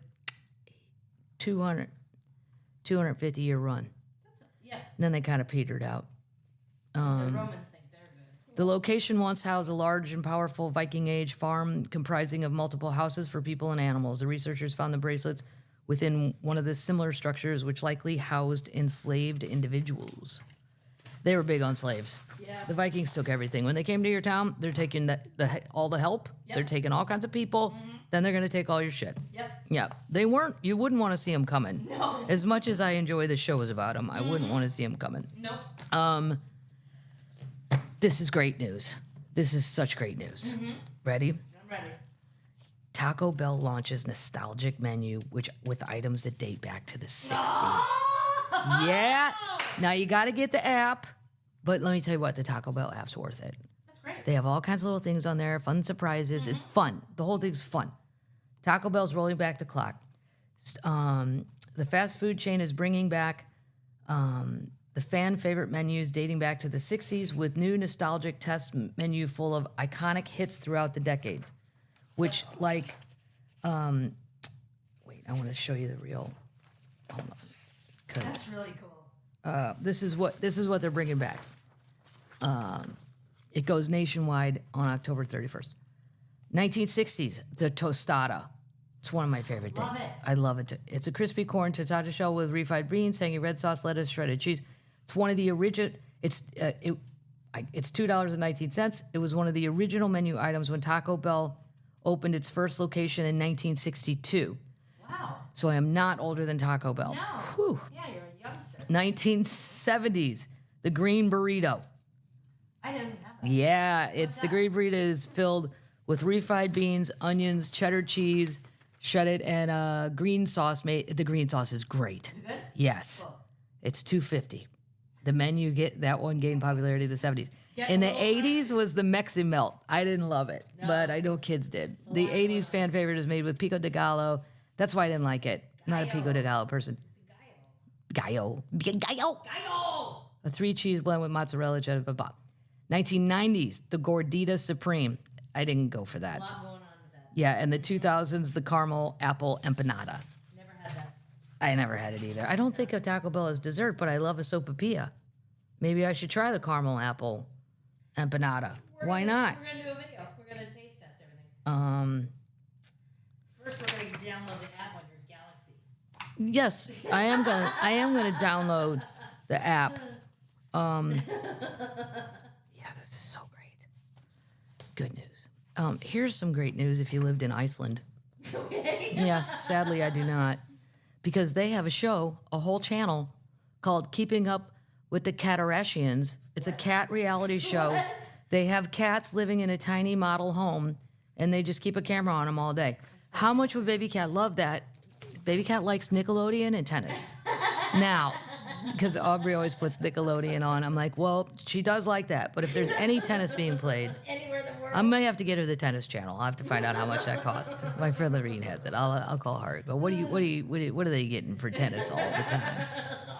250-year run. Yeah. Then they kind of petered out. The Romans think they're good. The location once housed a large and powerful Viking Age farm comprising of multiple houses for people and animals. The researchers found the bracelets within one of the similar structures, which likely housed enslaved individuals. They were big on slaves. Yeah. The Vikings took everything. When they came to your town, they're taking all the help. Yep. They're taking all kinds of people. Then they're going to take all your shit. Yep. Yeah. They weren't, you wouldn't want to see them coming. No. As much as I enjoy the shows about them, I wouldn't want to see them coming. Nope. This is great news. This is such great news. Ready? I'm ready. Taco Bell launches nostalgic menu with items that date back to the 60s. Yeah. Now you got to get the app, but let me tell you what, the Taco Bell app's worth it. That's great. They have all kinds of little things on there, fun surprises. It's fun. The whole thing's fun. Taco Bell's rolling back the clock. The fast food chain is bringing back the the fan favorite menus dating back to the 60s with new nostalgic test menu full of iconic hits throughout the decades. Which, like, wait, I want to show you the real. Hold on, That's really cool. this is what they're bringing back. It goes nationwide on October 31st. 1960s, the tostada. It's one of my favorite things. It. I love it. It's a crispy corn tostada shell with refried beans, tangy red sauce, lettuce, shredded cheese. It's one of the original. It's $2.19. It was one of the original menu items when Taco Bell opened its first location in 1962. Wow. So I am not older than Taco Bell. No. Whew. Yeah, you're a youngster. 1970s, the green burrito. I didn't have that. Yeah, the green burrito is filled with refried beans, onions, cheddar cheese, shredded, and green sauce. The green sauce is great. Is it good? Yes. Cool. It's $2.50. The menu that one gained popularity in the 70s. Get In the a little 80s was the Mexican melt. I didn't love it, but I know kids did. The 80s fan favorite is made with pico de gallo. That's why I didn't like it. Not a pico de gallo person. Gallo. Gallo. Gallo! A 3-cheese blend with mozzarella, cheddar, blah, blah. 1990s, the Gordita Supreme. I didn't go for that. A lot going on with that. Yeah, and the 2000s, the caramel apple empanada. Never had that. I never had it either. I don't think of Taco Bell as dessert, but I love a sopapilla. Maybe I should try the caramel apple empanada. Why not? We're gonna do a video. We're gonna taste test everything. First, we're gonna download the app on your Galaxy. Yes, I am gonna download the app. Yeah, this is so great. Good news. Here's some great news if you lived in Iceland. Okay. Yeah, sadly I do not. Because they have a show, a whole channel, called Keeping Up with the Kattarshians. It's a cat reality show. What? They have cats living in a tiny model home, and they just keep a camera on them all day. How much would Baby Cat love that? Baby Cat likes Nickelodeon and tennis. Now, because Aubrey always puts Nickelodeon on, I'm like, well, she does like that. But if there's any tennis being played, Anywhere in the world. I may have to get her the tennis channel. I'll have to find out how much that costs. My friend Lorene has it. I'll call her. Go. What are they getting for tennis all the time?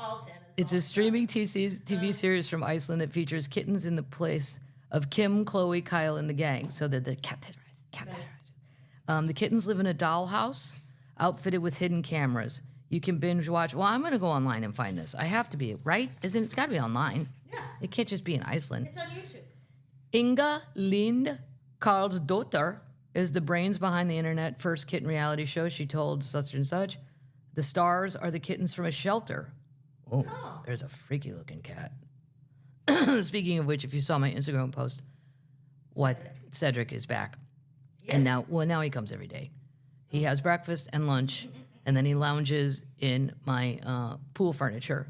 All tennis. It's a streaming TV series from Iceland that features kittens in the place of Kim, Chloe, Kyle, and the gang. So they're the cat. The kittens live in a dollhouse outfitted with hidden cameras. You can binge watch. Well, I'm going to go online and find this. I have to be, right? It's got to be online. Yeah. It can't just be in Iceland. It's on YouTube. Inga Lind Karlsdottir is the brains behind the internet first kitten reality show. She told such and such. The stars are the kittens from a shelter. Oh, there's a freaky looking cat. Speaking of which, if you saw my Instagram post, Cedric is back. Yes. And now he comes every day. He has breakfast and lunch, and then he lounges in my pool furniture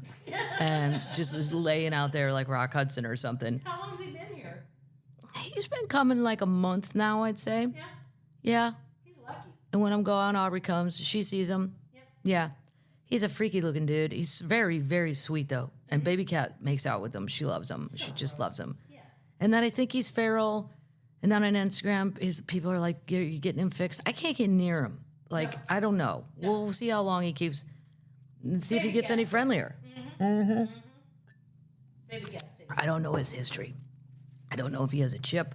and just is laying out there like Rock Hudson or something. How long has he been here? He's been coming like a month now, I'd say. Yeah. Yeah. He's lucky. And when I'm gone, Aubrey comes. She sees him. Yep. Yeah. He's a freaky looking dude. He's very, very sweet, though. And Baby Cat makes out with him. She loves him. She just loves him. Yeah. And then I think he's feral. And then on Instagram, people are like, you're getting him fixed. I can't get near him. Like, no. I don't know. No. We'll see how long he keeps. And see if he gets any friendlier. Mm-hmm. Baby Cat. I don't know his history. I don't know if he has a chip.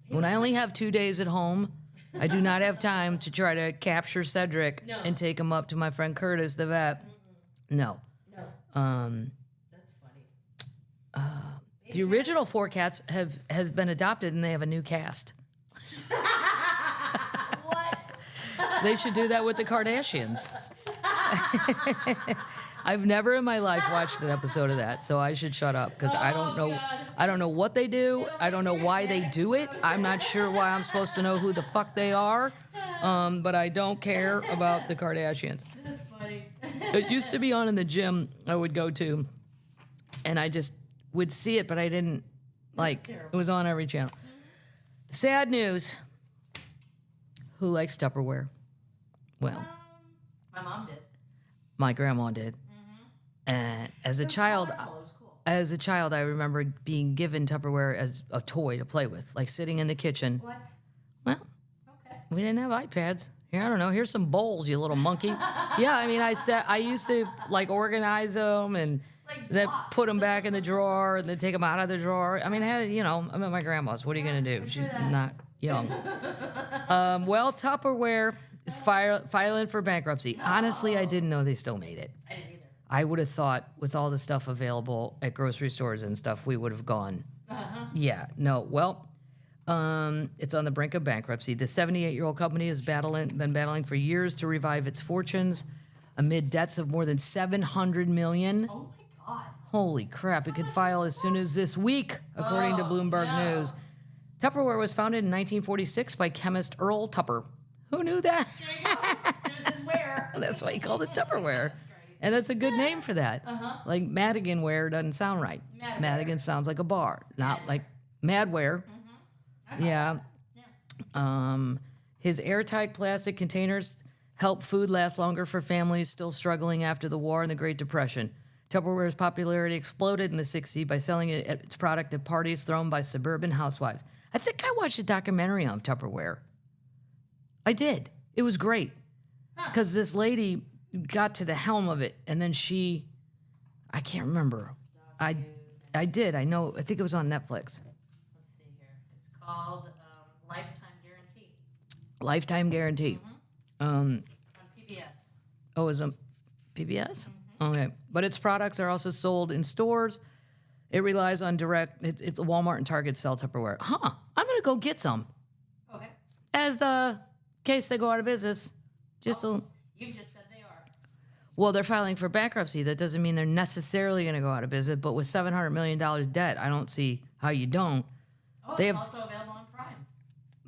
When I only have 2 days at home, I do not have time to try to capture Cedric and take him up to my friend Curtis, the vet. No. No. That's funny. The original 4 cats have been adopted, and they have a new cast. What? They should do that with the Kardashians. I've never in my life watched an episode of that, so I should shut up because I don't know. God. I don't know what they do. I don't know why they do it. I'm not sure why I'm supposed to know who the fuck they are. But I don't care about the Kardashians. That's funny. It used to be on in the gym I would go to, and I just would see it, but I didn't like. It was on every channel. Sad news. Who likes Tupperware? Well, my mom did. my grandma did. And as a child, I remember being given Tupperware as a toy to play with, like sitting in the kitchen. What? Well, Okay. we didn't have iPads. Here, I don't know. Here's some bowls, you little monkey. Yeah, I mean, I used to like organize them and Like like then blocks. put them back in the drawer, and then take them out of the drawer. I mean, I'm at my grandma's. What are you going to do? She's not young. Well, Tupperware is filing for bankruptcy. Honestly, I didn't know they still made it. I didn't either. I would have thought with all the stuff available at grocery stores and stuff, we would have gone. Yeah, no. Well, it's on the brink of bankruptcy. The 78-year-old company has been battling for years to revive its fortunes amid debts of more than $700 million. Oh my God. Holy crap! It could file as soon as this week, according to Bloomberg News. Tupperware was founded in 1946 by chemist Earl Tupper. Who knew that? There you go. There's his ware. That's why he called it Tupperware. And that's a good name for that. Like Madigan ware doesn't sound right. Madigan sounds like a bar, not like Madware. Yeah. His airtight plastic containers help food last longer for families still struggling after the war and the Great Depression. Tupperware's popularity exploded in the 60s by selling its product at parties thrown by suburban housewives. I think I watched a documentary on Tupperware. I did. It was great. Because this lady got to the helm of it, and then I can't remember. I did. I know. I think it was on Netflix. Let's see here. It's called Lifetime Guarantee. Lifetime Guarantee. On PBS. Oh, is it PBS? Okay. But its products are also sold in stores. It relies on direct. It's Walmart and Target sell Tupperware. I'm gonna go get some. Okay. As case they go out of business. You just said they are. Well, they're filing for bankruptcy. That doesn't mean they're necessarily going to go out of business. But with $700 million debt, I don't see how you don't. It's also available on Prime.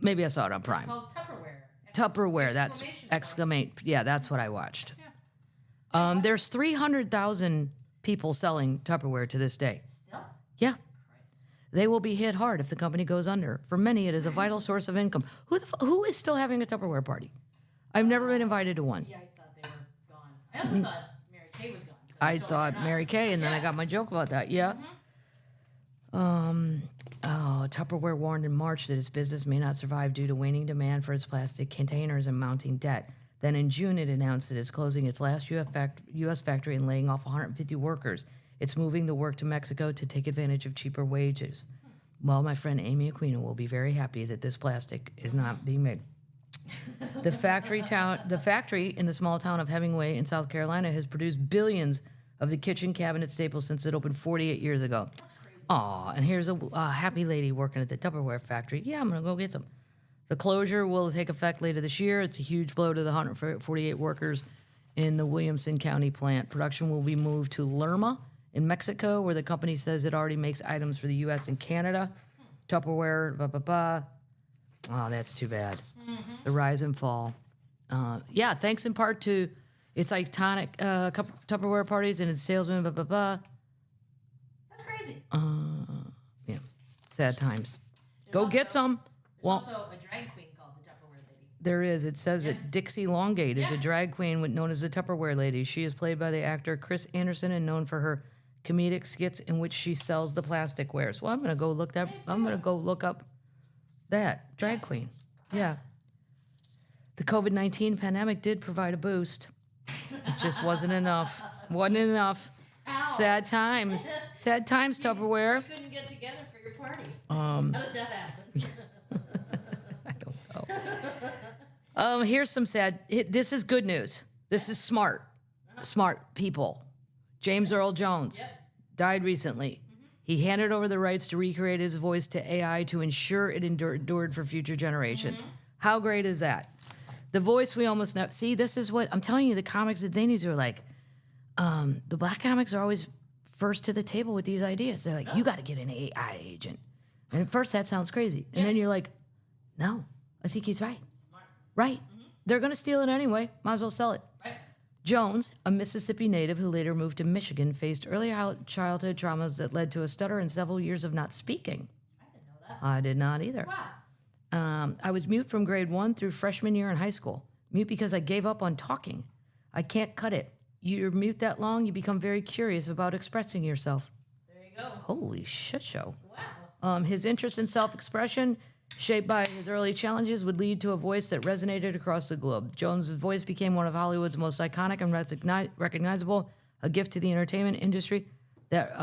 Maybe I saw it on It's Prime. called Tupperware. Tupperware. That's exclamate. Yeah, that's what I watched. There's 300,000 people selling Tupperware to this day. Still? Yeah. They will be hit hard if the company goes under. For many, it is a vital source of income. Who is still having a Tupperware party? I've never been invited to one. Yeah, I thought they were gone. I also thought Mary Kay was gone. I thought Mary Kay, and then I got my joke about that. Yeah. Tupperware warned in March that its business may not survive due to waning demand for its plastic containers and mounting debt. Then in June, it announced that it's closing its last U.S. factory and laying off 150 workers. It's moving the work to Mexico to take advantage of cheaper wages. Well, my friend Amy Aquino will be very happy that this plastic is not being made. The factory in the small town of Hemingway in South Carolina has produced billions of the kitchen cabinet staples since it opened 48 years ago. That's crazy. Aw, and here's a happy lady working at the Tupperware factory. Yeah, I'm going to go get some. The closure will take effect later this year. It's a huge blow to the 148 workers in the Williamson County plant. Production will be moved to Lerma in Mexico, where the company says it already makes items for the U.S. and Canada. Tupperware, Oh, that's too bad. The rise and fall. Thanks in part to its iconic Tupperware parties and its salesmen, That's crazy. Yeah, sad times. There's Go get also- some. There's Well, also a drag queen called the Tupperware Lady. there is. It says that Dixie Longate is a drag queen known as the Tupperware Lady. She is played by the actor Chris Anderson and known for her comedic skits in which she sells the plastic wares. Well, I'm going to go look that. I'm going to go look up that drag queen. Yeah. The COVID-19 pandemic did provide a boost. It just wasn't enough. Wasn't enough. Ow. Sad times. Sad times, Tupperware. You couldn't get together for your party. How did that happen? I don't know. Here's some sad. This is good news. This is smart people. James Earl Jones died recently. He handed over the rights to recreate his voice to AI to ensure it endured for future generations. How great is that? The voice we almost know. See, this is what I'm telling you. The comics at Zanies are like, the black comics are always first to the table with these ideas. They're like, you got to get an AI agent. And at first that sounds crazy. And then you're like, no, I think he's right. Smart. Right. They're going to steal it anyway. Might as well sell it. Right. Jones, a Mississippi native who later moved to Michigan, faced early childhood traumas that led to a stutter and several years of not speaking. I didn't know that. I did not either. Wow. I was mute from grade 1 through freshman year in high school. Mute because I gave up on talking. I can't cut it. You're mute that long, you become very curious about expressing yourself. There you go. Holy shit show. Wow. His interest in self-expression, shaped by his early challenges, would lead to a voice that resonated across the globe. Jones' voice became one of Hollywood's most iconic and recognizable, a gift to the entertainment industry. that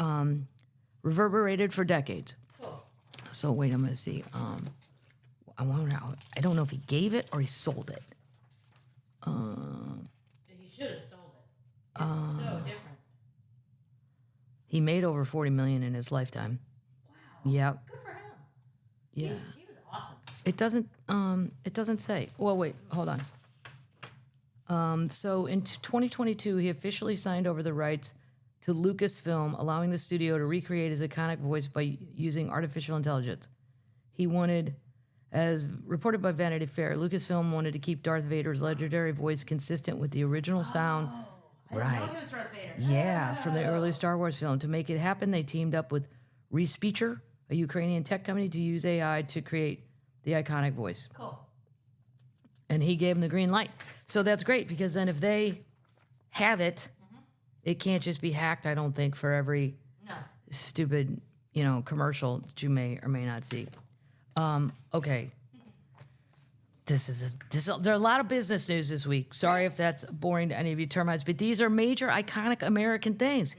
reverberated for decades. Cool. So wait, I'm gonna see. I don't know if he gave it or he sold it. He should have sold it. It's so different. He made over $40 million in his lifetime. Wow. Yep. Good for him. Yeah. He was awesome. It doesn't say. Well, wait, hold on. So in 2022, he officially signed over the rights to Lucasfilm, allowing the studio to recreate his iconic voice by using artificial intelligence. He wanted, as reported by Vanity Fair, Lucasfilm wanted to keep Darth Vader's legendary voice consistent with the original sound. I didn't know he was Darth Vader. Yeah, from the early Star Wars film. To make it happen, they teamed up with Respeecher, a Ukrainian tech company, to use AI to create the iconic voice. Cool. And he gave them the green light. So that's great, because then if they have it, it can't just be hacked, I don't think, for every stupid, commercial that you may or may not see. Okay. There are a lot of business news this week. Sorry if that's boring to any of you termites, but these are major, iconic American things.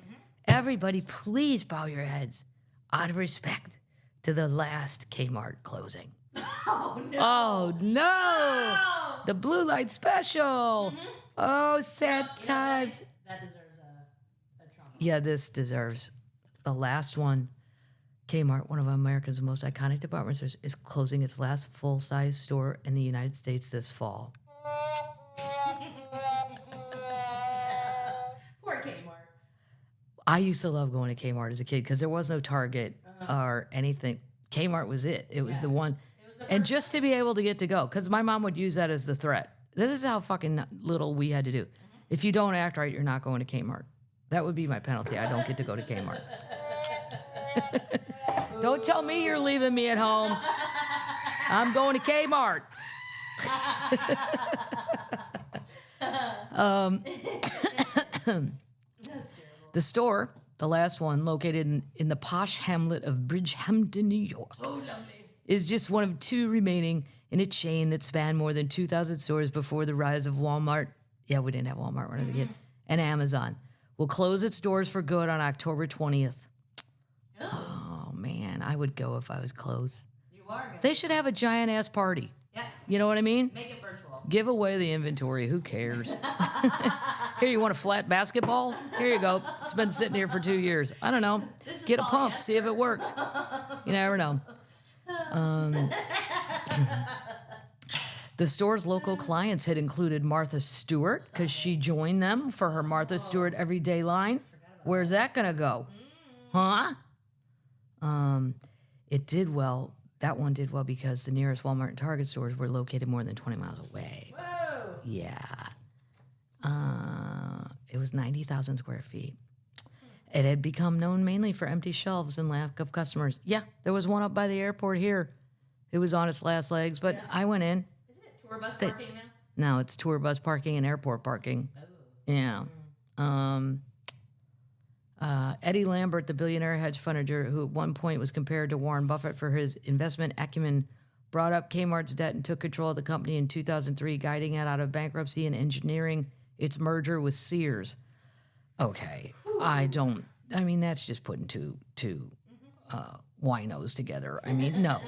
Everybody, please bow your heads out of respect to the last Kmart closing. Oh, no. Oh, no. The Blue Light Special. Oh, sad times. That deserves a trauma. Yeah, this deserves the last one. Kmart, one of America's most iconic department stores, is closing its last full-size store in the United States this fall. Poor Kmart. I used to love going to Kmart as a kid because there was no Target or anything. Kmart was it. It was the one. And just to be able to get to go, because my mom would use that as the threat. This is how fucking little we had to do. If you don't act right, you're not going to Kmart. That would be my penalty. I don't get to go to Kmart. Don't tell me you're leaving me at home. I'm going to Kmart. That's terrible. The store, the last one, located in the posh hamlet of Bridgehampton, New York, is just one of two remaining in a chain that spanned more than 2,000 stores before the rise of Walmart. Yeah, we didn't have Walmart when I was a kid. And Amazon will close its doors for good on October 20th. Oh, man, I would go if I was close. You are good. They should have a giant-ass party. Yeah. You know what I mean? Make it virtual. Give away the inventory. Who cares? Here, you want a flat basketball? Here you go. It's been sitting here for 2 years. I don't know. Get a pump. See if it works. You never know. The store's local clients had included Martha Stewart because she joined them for her Martha Stewart Everyday line. Where's that going to go? Huh? It did well. That one did well because the nearest Walmart and Target stores were located more than 20 miles away. Whoa. Yeah. It was 90,000 square feet. It had become known mainly for empty shelves and lack of customers. Yeah, there was one up by the airport here. It was on its last legs, but I went in. Isn't it tour bus parking now? No, it's tour bus parking and airport parking. Oh. Yeah. Eddie Lambert, the billionaire hedge funder who at one point was compared to Warren Buffett for his investment acumen, brought up Kmart's debt and took control of the company in 2003, guiding it out of bankruptcy and engineering its merger with Sears. Okay. That's just putting two winos together. I mean, no,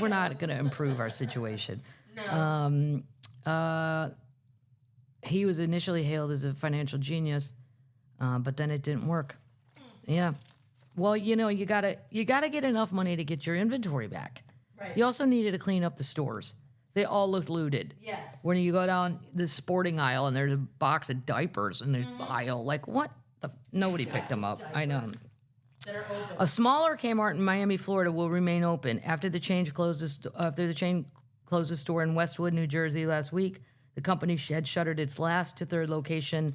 we're not going to improve our situation. No. He was initially hailed as a financial genius, but then it didn't work. Yeah. Well, you gotta get enough money to get your inventory back. Right. You also needed to clean up the stores. They all looked looted. Yes. When you go down the sporting aisle and there's a box of diapers in the aisle, like what? Nobody picked them up. I know. That are open. A smaller Kmart in Miami, Florida, will remain open after the chain closed the store in Westwood, New Jersey last week. The company had shuttered its last to third location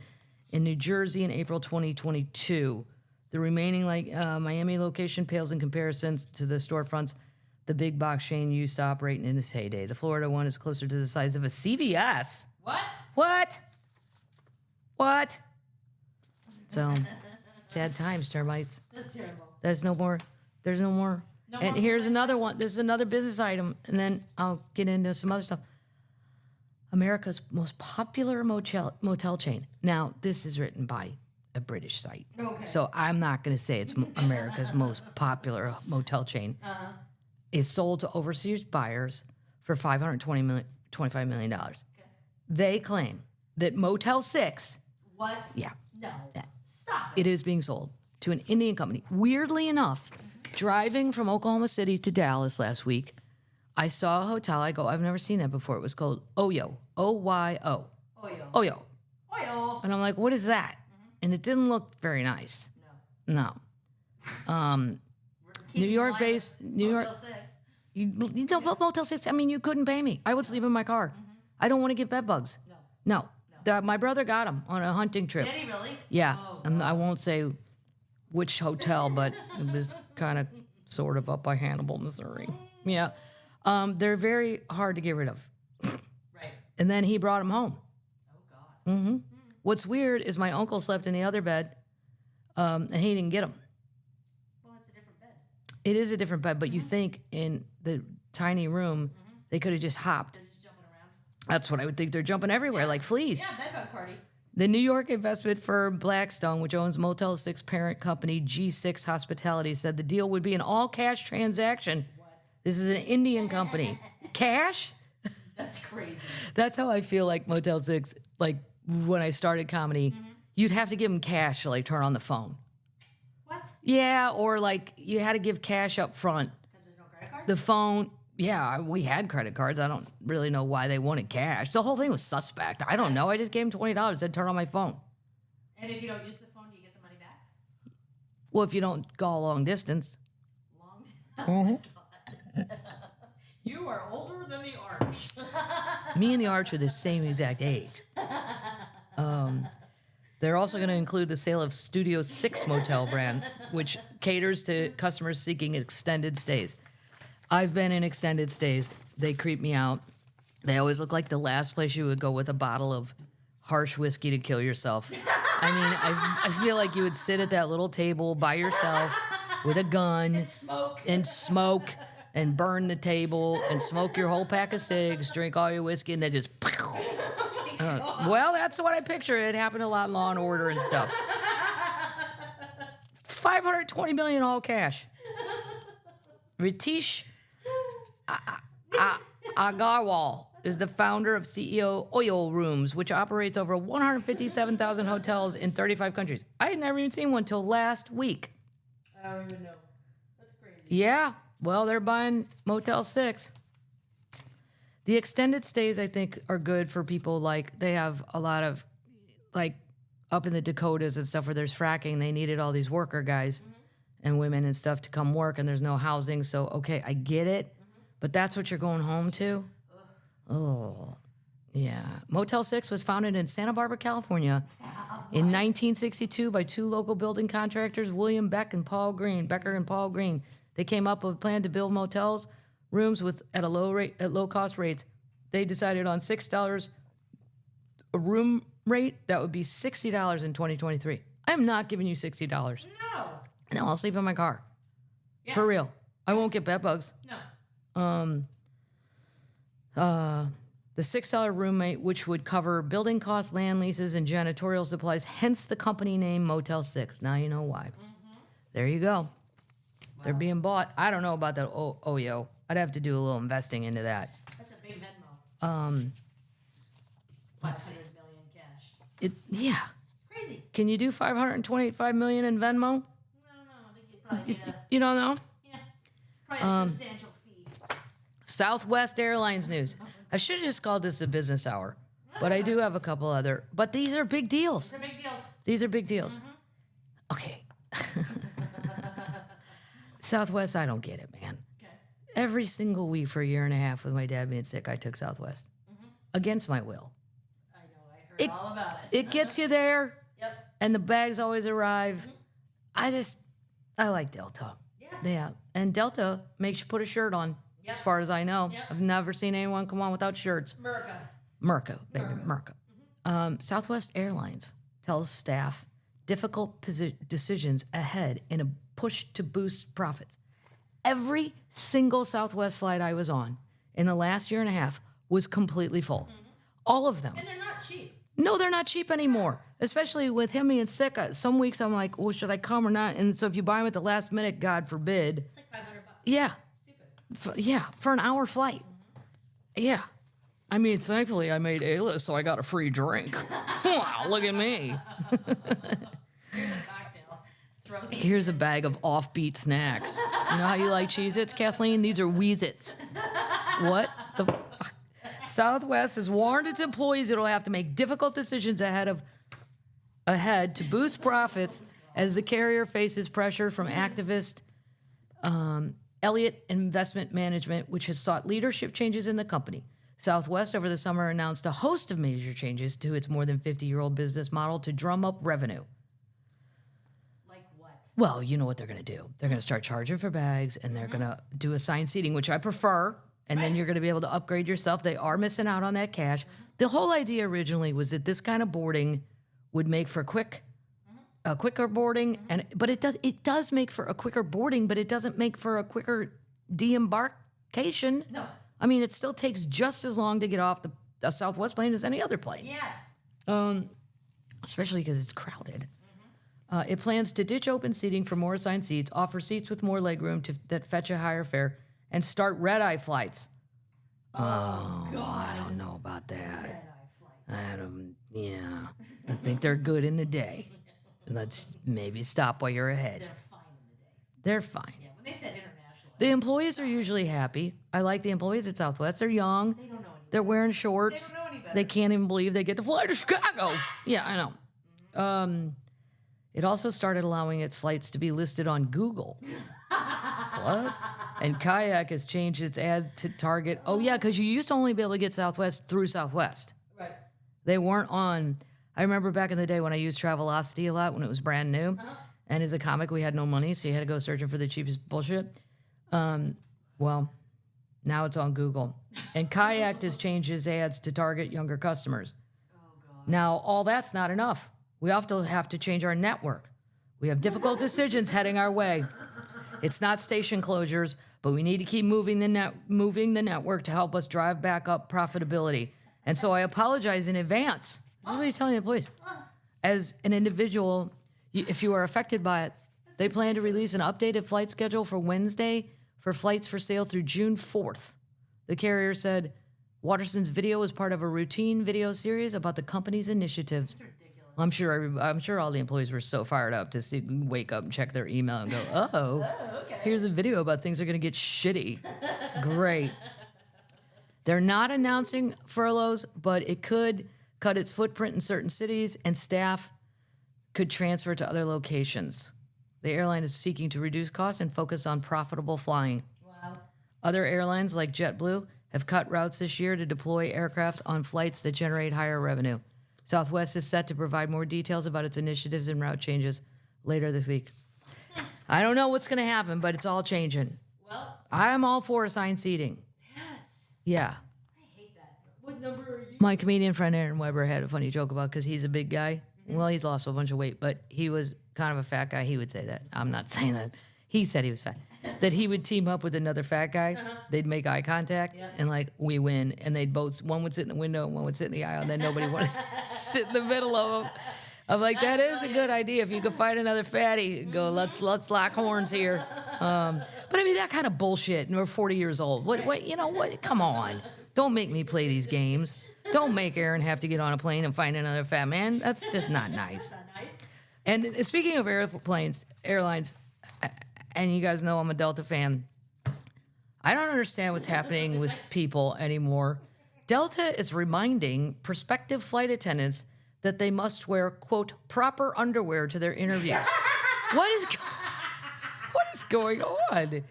in New Jersey in April 2022. The remaining Miami location pales in comparison to the storefronts the big box chain used to operate in its heyday. The Florida one is closer to the size of a CVS. What? So, sad times, termites. That's terrible. There's no more. And here's another one. This is another business item, and then I'll get into some other stuff. America's most popular motel chain. Now, this is written by a British site. Okay. So I'm not going to say it's America's most popular motel chain. Is sold to overseas buyers for $25 million. Okay. They claim that Motel 6. What? Yeah. No. Stop it. It is being sold to an Indian company. Weirdly enough, driving from Oklahoma City to Dallas last week, I saw a hotel. I go, I've never seen that before. It was called Oyo. O-Y-O. Oyo. Oyo. Oyo. And I'm like, what is that? And it didn't look very nice. No. New York-based, New York. Motel 6. You know, Motel 6, I mean, you couldn't pay me. I would sleep in my car. I don't want to get bed bugs. No. My brother got them on a hunting trip. Did he really? Yeah. Oh, I won't say which hotel, but it was kind of sort of up by Hannibal, Missouri. Yeah. They're very hard to get rid of. Right. And then he brought them home. Oh, God. Mm-hmm. What's weird is my uncle slept in the other bed, and he didn't get them. Well, it's a different bed. It is a different bed, but you think in the tiny room, they could have just hopped. They're just jumping around. That's what I would think. They're jumping everywhere like fleas. Yeah, bedbug party. The New York investment firm Blackstone, which owns Motel 6 parent company G6 Hospitality, said the deal would be an all-cash transaction. What? This is an Indian company. Cash? That's crazy. That's how I feel like Motel 6, like when I started comedy, you'd have to give them cash to like turn on the phone. What? Yeah, or like you had to give cash up front. Because there's no credit card? The phone, yeah, we had credit cards. I don't really know why they wanted cash. The whole thing was suspect. I don't know. I just gave them $20, said turn on my phone. And if you don't use the phone, do you get the money back? Well, if you don't go a long distance. Long? You are older than the Arch. Me and the Arch are the same exact age. They're also going to include the sale of Studio 6 Motel brand, which caters to customers seeking extended stays. I've been in extended stays. They creep me out. They always look like the last place you would go with a bottle of harsh whiskey to kill yourself. I mean, I feel like you would sit at that little table by yourself with a gun and smoke and burn the table and smoke your whole pack of cigs, drink all your whiskey, and then just... well, that's what I picture. It happened a lot in Law and Order and stuff. $520 million all cash. Ritesh Agarwal is the founder of CEO Oyo Rooms, which operates over 157,000 hotels in 35 countries. I had never even seen one till last week. I don't even know. That's crazy. Yeah, well, they're buying Motel 6. The extended stays, I think, are good for people like they have a lot of, like, up in the Dakotas and stuff where there's fracking. They needed all these worker guys and women and stuff to come work, and there's no housing. So, okay, I get it, but that's what you're going home to? Oh, yeah. Motel 6 was founded in Santa Barbara, California in 1962 by two local building contractors, William Becker and Paul Green. They came up with a plan to build motels rooms at low cost rates. They decided on $6 a room rate. That would be $60 in 2023. I am not giving you $60. No, I'll sleep in my car. Yeah. For real. I won't get bed bugs. No. The $6 room rate, which would cover building costs, land leases, and janitorial supplies, hence the company name Motel 6. Now you know why. There you go. Wow. They're being bought. I don't know about that Oyo. I'd have to do a little investing into that. That's a big Venmo. Let's see. 500 million cash. Yeah. Crazy. Can you do $525 million in Venmo? I don't know. I think you'd probably get You don't know? Yeah. Probably a substantial fee. Southwest Airlines news. I should have just called this a business hour, but I do have a couple other. But these are big deals. They're big deals. These are big deals. Okay. Southwest, I don't get it, man. Okay. Every single week for a year and a half with my dad being sick, I took Southwest. Against my will. I know. I heard all about it. It gets you there, Yep. and the bags always arrive. I like Delta. Yeah. And Delta makes you put a shirt on, as far as I know. Yep. I've never seen anyone come on without shirts. Merca, baby, Merca. Southwest Airlines tells staff difficult decisions ahead in a push to boost profits. Every single Southwest flight I was on in the last year and a half was completely full. All of them. And they're not cheap. No, they're not cheap anymore. especially with him being sick. Some weeks I'm like, well, should I come or not? And so if you buy them at the last minute, God forbid. It's like $500. Yeah. Stupid. For an hour flight. Yeah. I mean, thankfully I made A-list, so I got a free drink. Wow, look at me. Here's a cocktail. Throw some Here's a bag of offbeat snacks. You know how you like Cheez-Its, Kathleen? These are Wheez-Its. What the fuck? Southwest has warned its employees it'll have to make difficult decisions ahead to boost profits as the carrier faces pressure from activist Elliott Investment Management, which has sought leadership changes in the company. Southwest over the summer announced a host of major changes to its more than 50-year-old business model to drum up revenue. Like what? Well, you know what they're going to do. They're going to start charging for bags, and they're going to do assigned seating, which I prefer, and then you're going to be able to upgrade yourself. They are missing out on that cash. The whole idea originally was that this kind of boarding would make for a quicker boarding, but it does make for a quicker boarding, but it doesn't make for a quicker de-embarkation. No. I mean, it still takes just as long to get off the Southwest plane as any other plane. Yes. Especially because it's crowded. It plans to ditch open seating for more assigned seats, offer seats with more legroom that fetch a higher fare, and start red-eye flights. Oh, God. I don't know about that. Red-eye flights. Yeah. I think they're good in the day. Let's maybe stop while you're ahead. They're fine in the day. They're fine. Yeah, when they said international. The employees are usually happy. I like the employees at Southwest. They're young. They don't know any They're better. wearing shorts. They don't know any better. They can't even believe they get to fly to Chicago. Yeah, I know. It also started allowing its flights to be listed on Google. What? And Kayak has changed its ad to target. Oh, yeah, because you used to only be able to get Southwest through Southwest. Right. They weren't on. I remember back in the day when I used Travelocity a lot when it was brand new. And as a comic, we had no money, so you had to go searching for the cheapest bullshit. Well, now it's on Google. And Kayak has changed its ads to target younger customers. Oh, God. Now, all that's not enough. We also have to change our network. We have difficult decisions heading our way. It's not station closures, but we need to keep moving the network to help us drive back up profitability. And so I apologize in advance. This is what he's telling the employees. As an individual, if you are affected by it, they plan to release an updated flight schedule for Wednesday for flights for sale through June 4th. The carrier said Waterson's video is part of a routine video series about the company's initiatives. I'm sure all the employees were so fired up to wake up and check their email and go, Okay. here's a video about things are going to get shitty. Great. They're not announcing furloughs, but it could cut its footprint in certain cities, and staff could transfer to other locations. The airline is seeking to reduce costs and focus on profitable flying. Wow. Other airlines like JetBlue have cut routes this year to deploy aircrafts on flights that generate higher revenue. Southwest is set to provide more details about its initiatives and route changes later this week. I don't know what's going to happen, but it's all changing. Well, I'm all for assigned seating. yes. Yeah. I hate that. What number are you? My comedian friend Aaron Weber had a funny joke about because he's a big guy. Well, he's lost a bunch of weight, but he was kind of a fat guy. He would say that. I'm not saying that. He said he was fat. That he would team up with another fat guy. They'd make eye contact, and like, we win. And they'd both, one would sit in the window and one would sit in the aisle, and then nobody wanted to sit in the middle of them. I'm like, that is a good idea. If you could find another fatty, go, let's lock horns here. But I mean, that kind of bullshit. And we're 40 years old. What, you know, what? Come on. Don't make me play these games. Don't make Aaron have to get on a plane and find another fat man. That's just not nice. Not nice. And speaking of airlines, and you guys know I'm a Delta fan, I don't understand what's happening with people anymore. Delta is reminding prospective flight attendants that they must wear, quote, proper underwear to their interviews. What is going on?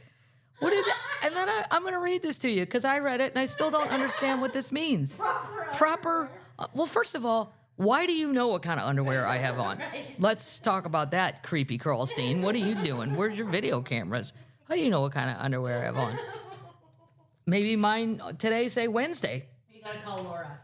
What is it? And then I'm going to read this to you because I read it and I still don't understand what this means. Proper. Well, first of all, why do you know what kind of underwear I have on? Right. Let's talk about that, creepy Carlstein. What are you doing? Where's your video cameras? How do you know what kind of underwear I have on? Maybe mine today say Wednesday. You gotta call Laura.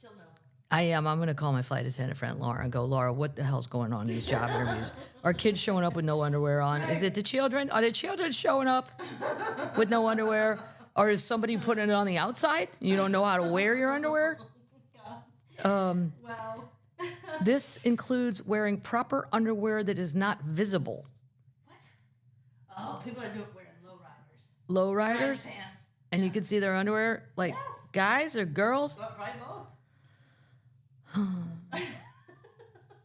She'll know. I am. I'm going to call my flight attendant friend Laura and go, Laura, what the hell's going on in these job interviews? Are kids showing up with no underwear on? Is it the children? Are the children showing up with no underwear? Or is somebody putting it on the outside? You don't know how to wear your underwear? Wow. This includes wearing proper underwear that is not visible. What? Oh, people are wearing lowriders. Lowriders? Pants. And you can see their underwear? Like Yes. guys or girls? But probably both.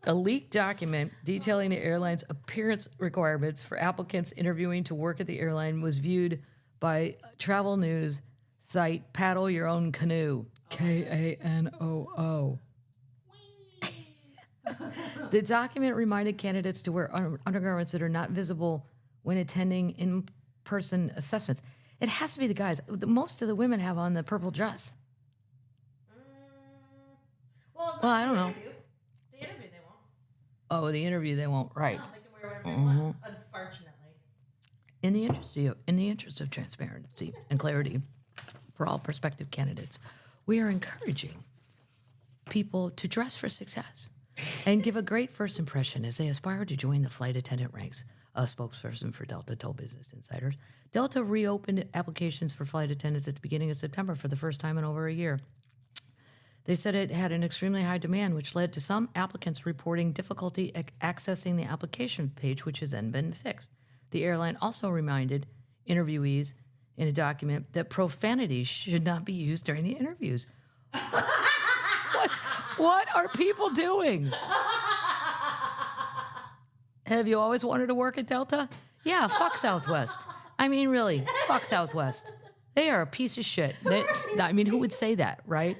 A leaked document detailing the airline's appearance requirements for applicants interviewing to work at the airline was viewed by travel news site Paddle Your Own Canoe, Kanoo. The document reminded candidates to wear undergarments that are not visible when attending in-person assessments. It has to be the guys. Most of the women have on the purple dress. Well, I don't know. The interview they won't. Oh, the interview they won't. Right. No, they can wear whatever they want, unfortunately. In the interest of transparency and clarity for all prospective candidates, we are encouraging people to dress for success and give a great first impression as they aspire to join the flight attendant ranks. A spokesperson for Delta told Business Insider. Delta reopened applications for flight attendants at the beginning of September for the first time in over a year. They said it had an extremely high demand, which led to some applicants reporting difficulty accessing the application page, which has then been fixed. The airline also reminded interviewees in a document that profanity should not be used during the interviews. What are people doing? Have you always wanted to work at Delta? Yeah, fuck Southwest. I mean, really, fuck Southwest. They are a piece of shit. Who would say that, right?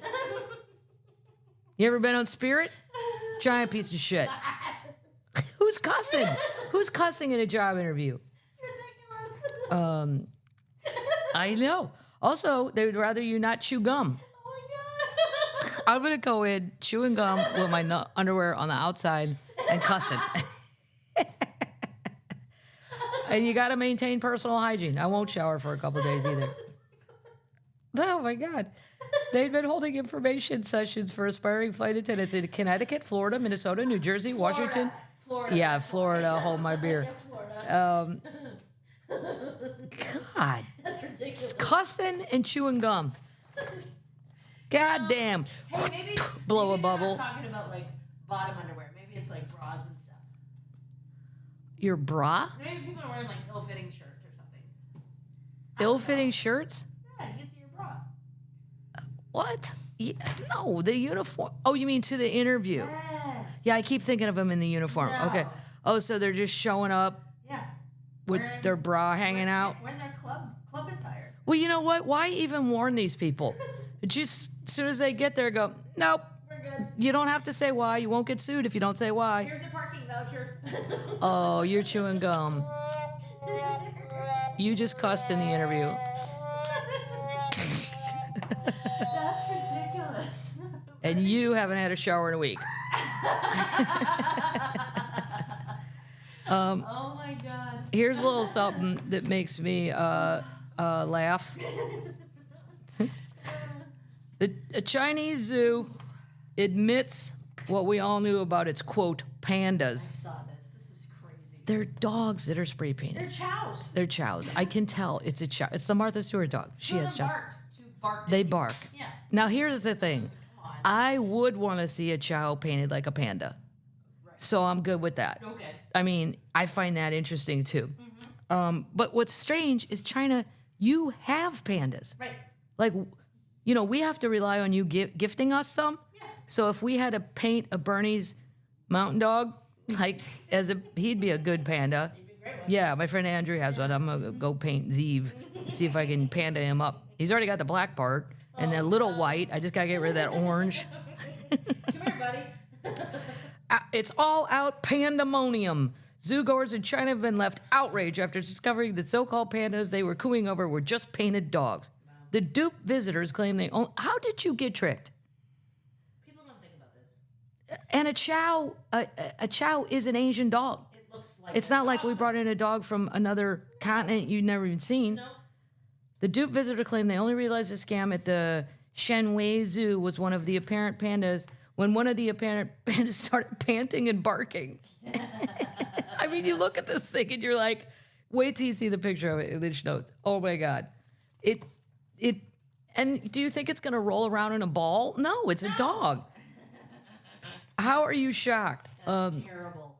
You ever been on Spirit? Giant piece of shit. Who's cussing? Who's cussing in a job interview? It's ridiculous. I know. Also, they would rather you not chew gum. Oh my God. I'm going to go in chewing gum with my underwear on the outside and cussing. And you got to maintain personal hygiene. I won't shower for a couple days either. Oh, my God. They've been holding information sessions for aspiring flight attendants in Connecticut, Florida, Minnesota, New Jersey, Washington. Florida. Yeah, Florida. Hold my beer. Yeah, Florida. God. That's ridiculous. Cussing and chewing gum. God damn. Hey, maybe Blow a maybe they're bubble. Not talking about like bottom underwear. Maybe it's like bras and stuff. Your bra? Maybe people are wearing like ill-fitting shirts or something. Ill-fitting shirts? Yeah, you can see your bra. What? Yeah, no, the uniform. Oh, you mean to the interview? Yes. Yeah, I keep thinking of them in the uniform. No. Okay. Oh, so they're just showing up Yeah. with their bra hanging out? Wearing their club attire. Well, you know what? Why even warn these people? Just as soon as they get there, go, nope. We're good. You don't have to say why. You won't get sued if you don't say why. Here's a parking voucher. Oh, you're chewing gum. You just cussed in the interview. That's ridiculous. And you haven't had a shower in a week. Oh my God. Here's a little something that makes me laugh. A Chinese zoo admits what we all knew about its, quote, pandas. I saw this. This is crazy. They're dogs that are spray painted. They're chows. They're chows. I can tell it's a chow. It's the Martha Stewart dog. She has chows. They bark. Yeah. Now, here's the thing. Come on. I would want to see a chow painted like a panda. Right. So I'm good with that. Okay. I mean, I find that interesting too. But what's strange is China, you have pandas. Right. Like, you know, we have to rely on you gifting us some. Yeah. So if we had to paint a Bernese mountain dog, like he'd be a good panda. You'd be a great one. Yeah, my friend Andrew has one. I'm gonna go paint Zeev, see if I can panda him up. He's already got the black part and the little white. I just gotta get rid of that orange. Come here, buddy. It's all out pandemonium. Zoogoers in China have been left outraged after discovering that so-called pandas they were cooing over were just painted dogs. The dupe visitors claim they own. How did you get tricked? People don't think about this. And a chow is an Asian dog. It looks like It's not like we brought in a dog from another continent you'd never even seen. No. The dupe visitor claimed they only realized the scam at the Shenwei Zoo was one of the apparent pandas when one of the apparent pandas started panting and barking. I mean, you look at this thing and you're like, wait till you see the picture of it in the notes. Oh my God. And do you think it's going to roll around in a ball? No, it's a dog. How are you shocked? That's terrible.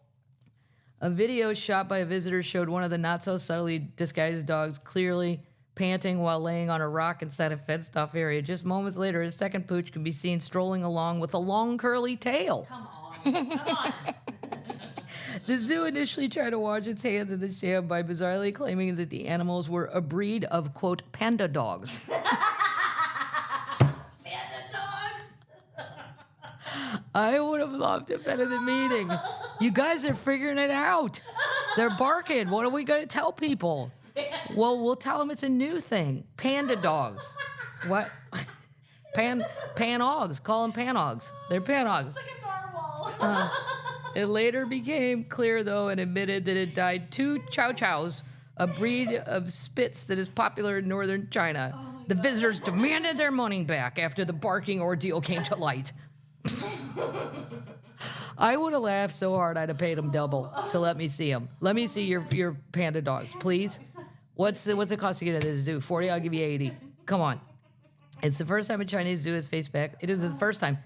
A video shot by a visitor showed one of the not so subtly disguised dogs clearly panting while laying on a rock inside a fenced-off area. Just moments later, his second pooch can be seen strolling along with a long curly tail. Come on. Come on. The zoo initially tried to wash its hands in the sham by bizarrely claiming that the animals were a breed of, quote, panda dogs. Panda dogs. I would have loved to have been in the meeting. You guys are figuring it out. They're barking. What are we going to tell people? Well, we'll tell them it's a new thing. Panda dogs. What? Panogs. Call them panogs. They're panogs. It's like a narwhal. It later became clear, though, and admitted that it died two chow chows, a breed of Spitz that is popular in northern China. The visitors demanded their money back after the barking ordeal came to light. I would have laughed so hard I'd have paid them double to let me see them. Let me see your panda dogs, please. What's it cost to get into this zoo? 40, I'll give you 80. Come on. It's the first time a Chinese zoo has faced back. It is the first time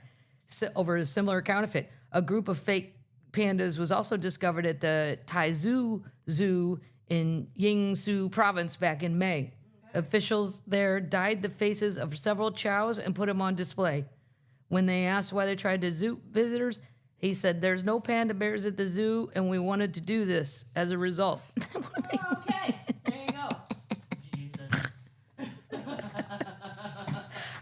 over a similar counterfeit. A group of fake pandas was also discovered at the Taizhou Zoo in Yingsu province back in May. Officials there dyed the faces of several chows and put them on display. When they asked why they tried to zoo visitors, he said, "There's no panda bears at the zoo, and we wanted to do this as a result." Okay, there you go. Jesus.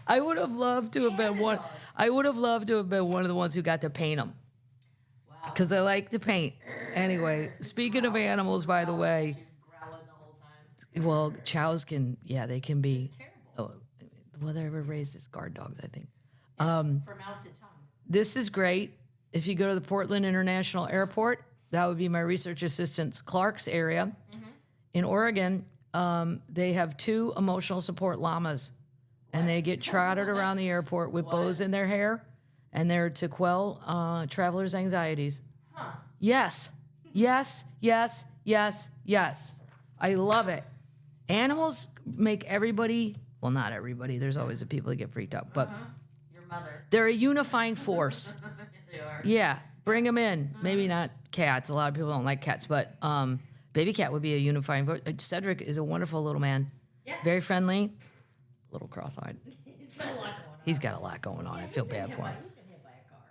I would have loved to have been one. I would have loved to have been one of the ones who got to paint them. Wow. Because I like to paint. Anyway, speaking of animals, by the way, Growling the whole time. well, chows can, they can be. Terrible. Well, they were raised as guard dogs, I think. For mouse and tongue. This is great. If you go to the Portland International Airport, that would be my research assistant's Clark's area. Mm-hmm. In Oregon, they have 2 emotional support llamas, and they get trotted around the airport with bows in their hair, and they're to quell travelers' anxieties. Huh. Yes, yes, yes, yes, yes. I love it. Animals make everybody, well, not everybody. There's always the people that get freaked out, but Your mother. they're a unifying force. They are. Yeah, bring them in. Maybe not cats. A lot of people don't like cats, but baby cat would be a unifying force. Cedric is a wonderful little man. Yeah. Very friendly. A little cross-eyed. He's got a lot going on. He's got a lot going on. I feel bad for him. He's been hit by a car.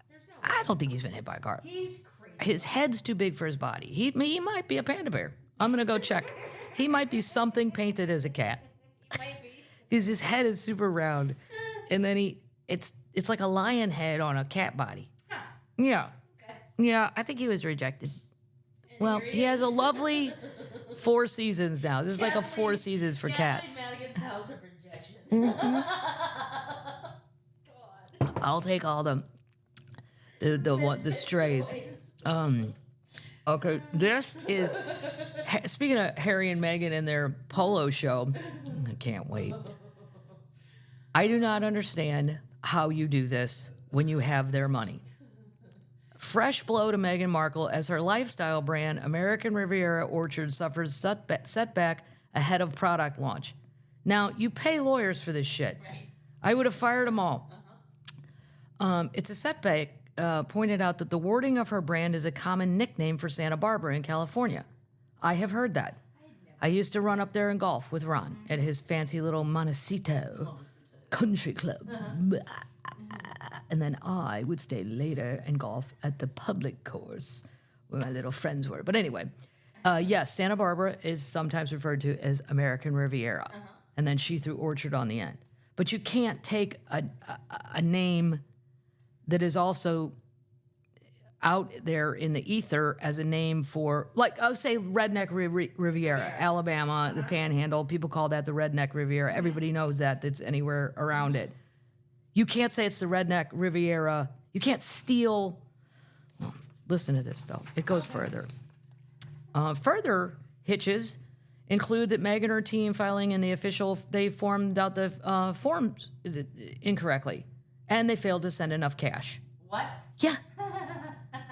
There's no way. I don't think he's been hit by a car. He's crazy. His head's too big for his body. He might be a panda bear. I'm going to go check. He might be something painted as a cat. Might be. Because his head is super round. And then it's like a lion head on a cat body. Huh. Yeah. Okay. Yeah, I think he was rejected. Well, he has a lovely 4 seasons now. This is like a 4 seasons for cats. Madigan's house of rejection. God. I'll take all the strays. Okay, this is speaking of Harry and Meghan and their polo show. I can't wait. I do not understand how you do this when you have their money. Fresh blow to Meghan Markle as her lifestyle brand, American Riveria Orchard, suffers setback ahead of product launch. Now, you pay lawyers for this shit. Right. I would have fired them all. It's a setback, pointed out that the wording of her brand is a common nickname for Santa Barbara in California. I have heard that. I used to run up there and golf with Ron at his fancy little Montecito country club. And then I would stay later and golf at the public course where my little friends were. But anyway, yes, Santa Barbara is sometimes referred to as American Riviera. And then she threw Orchard on the end. But you can't take a name that is also out there in the ether as a name for, like, I would say Redneck Riviera, Alabama, the Panhandle. People call that the Redneck Riviera. Everybody knows that. That's anywhere around it. You can't say it's the Redneck Riviera. You can't steal. Well, listen to this, though. It goes further. Further hitches include that Meghan and her team filing in the official, they formed out the forms incorrectly, and they failed to send enough cash. What? Yeah.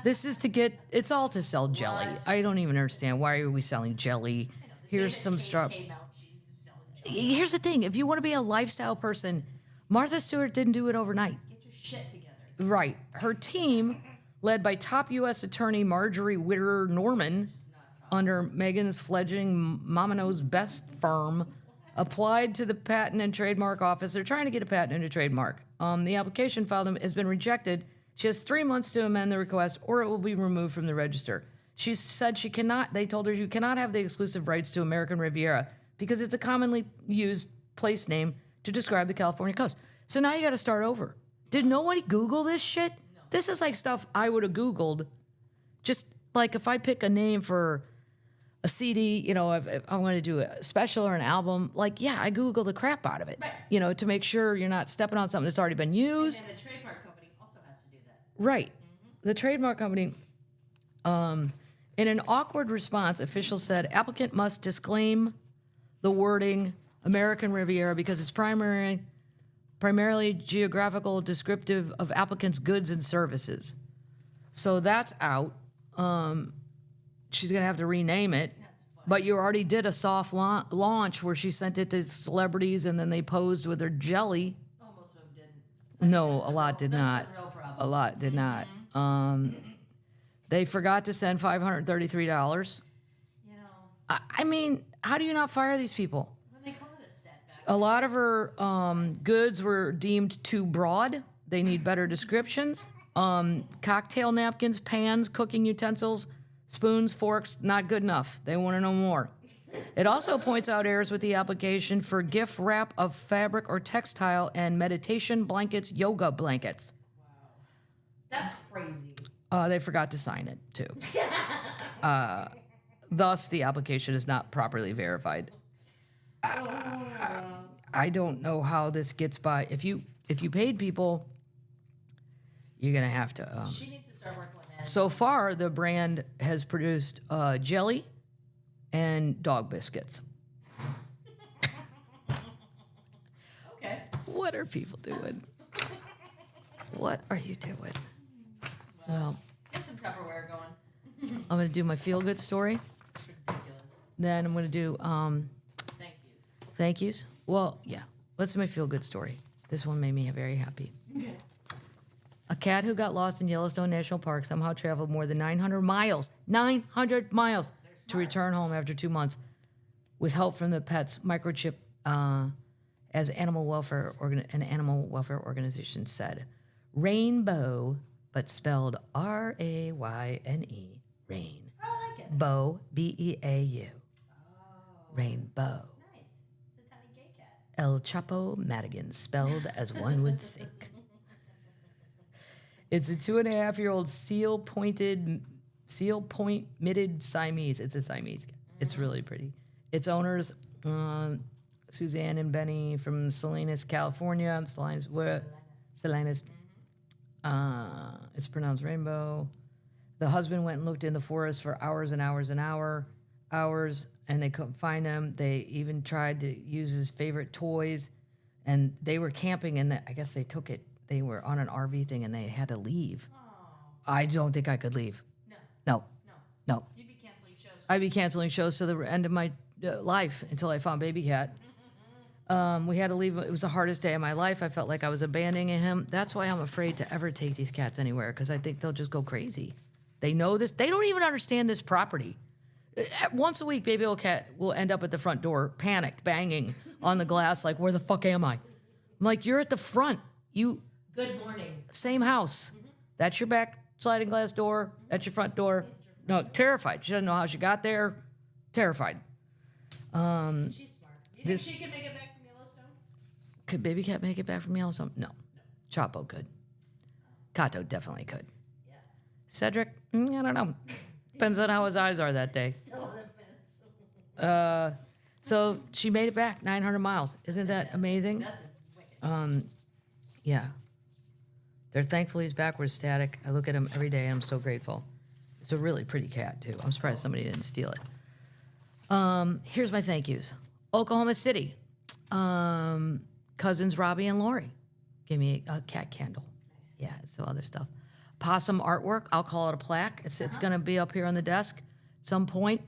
This is to get, it's all to sell jelly. What? I don't even understand. Why are we selling jelly? Here's some straw. Here's the thing. If you want to be a lifestyle person, Martha Stewart didn't do it overnight. Get your shit together. Right. Her team, led by top U.S. Attorney Marjorie Witter Norman, under Meghan's fledgling Mamano's Best firm, applied to the Patent and Trademark Office. They're trying to get a patent and a trademark. The application filed has been rejected. She has 3 months to amend the request, or it will be removed from the register. She said she cannot, they told her you cannot have the exclusive rights to American Riviera because it's a commonly used place name to describe the California coast. So now you got to start over. Did nobody Google this shit? No. This is like stuff I would have Googled. Just like if I pick a name for a CD, you know, if I'm going to do a special or an album, like, yeah, I Google the crap out of it, right, you know, to make sure you're not stepping on something that's already been used. And then a trademark company also has to do that. Right. The trademark company, in an awkward response, officials said applicant must disclaim the wording American Riviera because it's primarily geographical descriptive of applicant's goods and services. So that's out. She's going to have to rename it. But you already did a soft launch where she sent it to celebrities and then they posed with her jelly. Almost of them didn't. No, a lot did not. That's the real problem. A lot did not. They forgot to send $533. You know. I mean, how do you not fire these people? When they call it a setback. A lot of her goods were deemed too broad. They need better descriptions. Cocktail napkins, pans, cooking utensils, spoons, forks, not good enough. They want to know more. It also points out errors with the application for gift wrap of fabric or textile and meditation blankets, yoga blankets. Wow. That's crazy. They forgot to sign it, too. Thus, the application is not properly verified. I don't know how this gets by. If you paid people, you're going to have to... she needs to start working with that. So far, the brand has produced jelly and dog biscuits. Okay. What are people doing? What are you doing? Well, Get some Tupperware going. I'm going to do my feel-good story. Ridiculous. Then I'm going to do Thank yous. thank yous. Well, yeah. Let's do my feel-good story. This one made me very happy. Okay. A cat who got lost in Yellowstone National Park somehow traveled more than 900 miles to return home after 2 months with help from the pet's microchip, as an animal welfare organization said. Rainbow, but spelled R-A-Y-N-E, rain. I like it. Bow, B-E-A-U. Oh. Rainbow. Nice. It's a tiny gay cat. El Chapo Madigan, spelled as one would think. It's a 2.5-year-old seal point mitted Siamese. It's a Siamese. It's really pretty. Its owners, Suzanne and Benny from Salinas, California. Salinas. It's pronounced Rainbow. The husband went and looked in the forest for hours and hours and hours, and they couldn't find him. They even tried to use his favorite toys, and they were camping, and I guess they took it. They were on an RV thing, and they had to leave. Oh. I don't think I could leave. No. You'd be canceling shows. I'd be canceling shows to the end of my life until I found Baby Cat. We had to leave. It was the hardest day of my life. I felt like I was abandoning him. That's why I'm afraid to ever take these cats anywhere, because I think they'll just go crazy. They know this. They don't even understand this property. Once a week, Baby old cat will end up at the front door, panicked, banging on the glass, like, where the fuck am I? I'm like, you're at the front. Good morning. Same house. That's your back sliding glass door. That's your front door. No, terrified. She doesn't know how she got there. Terrified. She's smart. You think she can make it back from Yellowstone? Could Baby Cat make it back from Yellowstone? No. Chapo could. Kato definitely could. Yeah. Cedric, I don't know. Depends on how his eyes are that day. Still on the fence. So she made it back 900 miles. Isn't that amazing? That's wicked. Yeah. They're thankful he's back with static. I look at him every day and I'm so grateful. It's a really pretty cat, too. I'm surprised somebody didn't steal it. Here's my thank yous. Oklahoma City. Cousins Robbie and Lori gave me a cat candle. Nice. Yeah, it's some other stuff. Possum artwork. I'll call it a plaque. It's going to be up here on the desk at some point.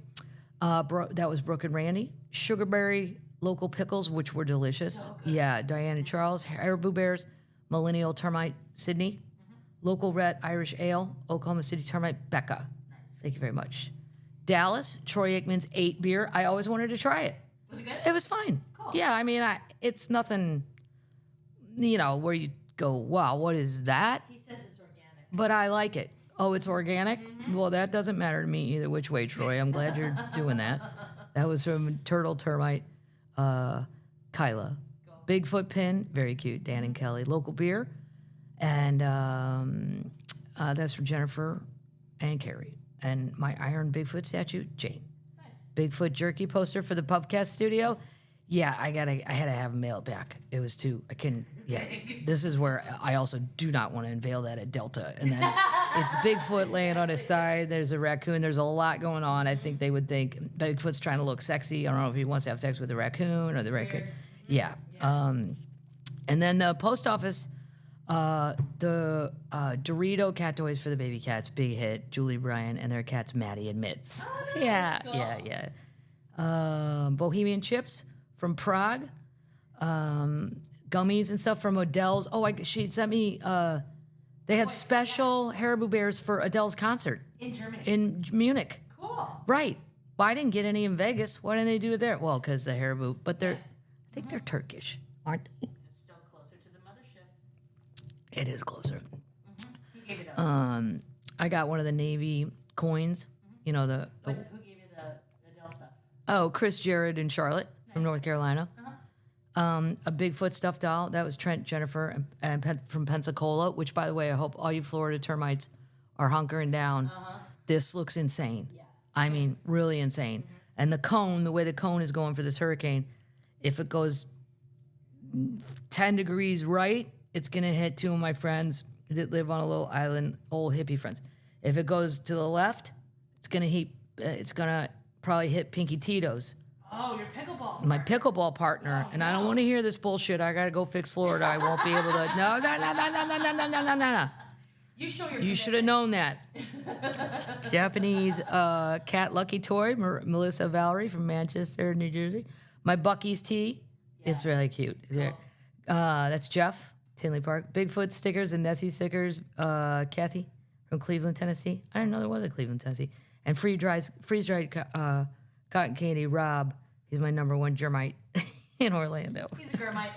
That was Brooke and Randy. Sugarberry local pickles, which were delicious. So yeah, Diana Charles. Haribo Bears. Millennial Termite Sydney. Local Red Irish Ale, Oklahoma City Termite, Becca. Nice. Thank you very much. Dallas, Troy Aikman's 8 beer. I always wanted to try it. Was it good? It was fine. Cool. Yeah, I mean, it's nothing, where you go, wow, what is that? He says it's organic. But I like it. Oh, it's organic? Well, that doesn't matter to me either which way, Troy. I'm glad you're doing that. That was from Turtle Termite, Kyla. Cool. Bigfoot Pin, very cute, Dan and Kelly. Local beer. And that's from Jennifer and Carrie. And my Iron Bigfoot statue, Jane. Nice. Bigfoot jerky poster for the Pubcast studio. Yeah, I had to have him mail it back. It was this is where I also do not want to unveil that at Delta. And then it's Bigfoot laying on his side. There's a raccoon. There's a lot going on. I think they would think Bigfoot's trying to look sexy. I don't know if he wants to have sex with the raccoon or the raccoon. Yeah. And then the post office, the Dorito cat toys for the baby cats, big hit. Julie Bryan and their cats Maddie and Mitz. Oh, nice. Cool. Yeah. Bohemian chips from Prague. Gummies and stuff from Adele's. Oh, she sent me. They had special Haribo bears for Adele's concert In Germany. in Munich. Cool. Right. Well, I didn't get any in Vegas. Why didn't they do it there? Well, because the Haribo. But I think they're Turkish, aren't they? It's still closer to the mothership. It is closer. Who gave you those? I got one of the Navy coins. You know the Who gave you the Adele stuff? Oh, Chris Jared and Charlotte from North Carolina. A Bigfoot stuffed doll. That was Trent, Jennifer, and from Pensacola, which, by the way, I hope all you Florida termites are hunkering down. This looks insane. Yeah. I mean, really insane. And the way the cone is going for this hurricane, if it goes 10 degrees right, it's going to hit 2 of my friends that live on a little island, old hippie friends. If it goes to the left, it's going to probably hit Pinky Tito's. Oh, your pickleball. My pickleball partner, and I don't want to hear this bullshit. I gotta go fix Florida. I won't be able to. No. You should have known that. Japanese cat lucky toy, Melissa Valerie from Manchester, New Jersey. My Bucky's tee. Yeah. It's really cute. Cool. That's Jeff, Tinley Park. Bigfoot stickers and Nessie stickers. Kathy from Cleveland, Tennessee. I didn't know there was a Cleveland, Tennessee. And freeze-dried cotton candy, Rob. He's my number 1 germite in Orlando. He's a germite.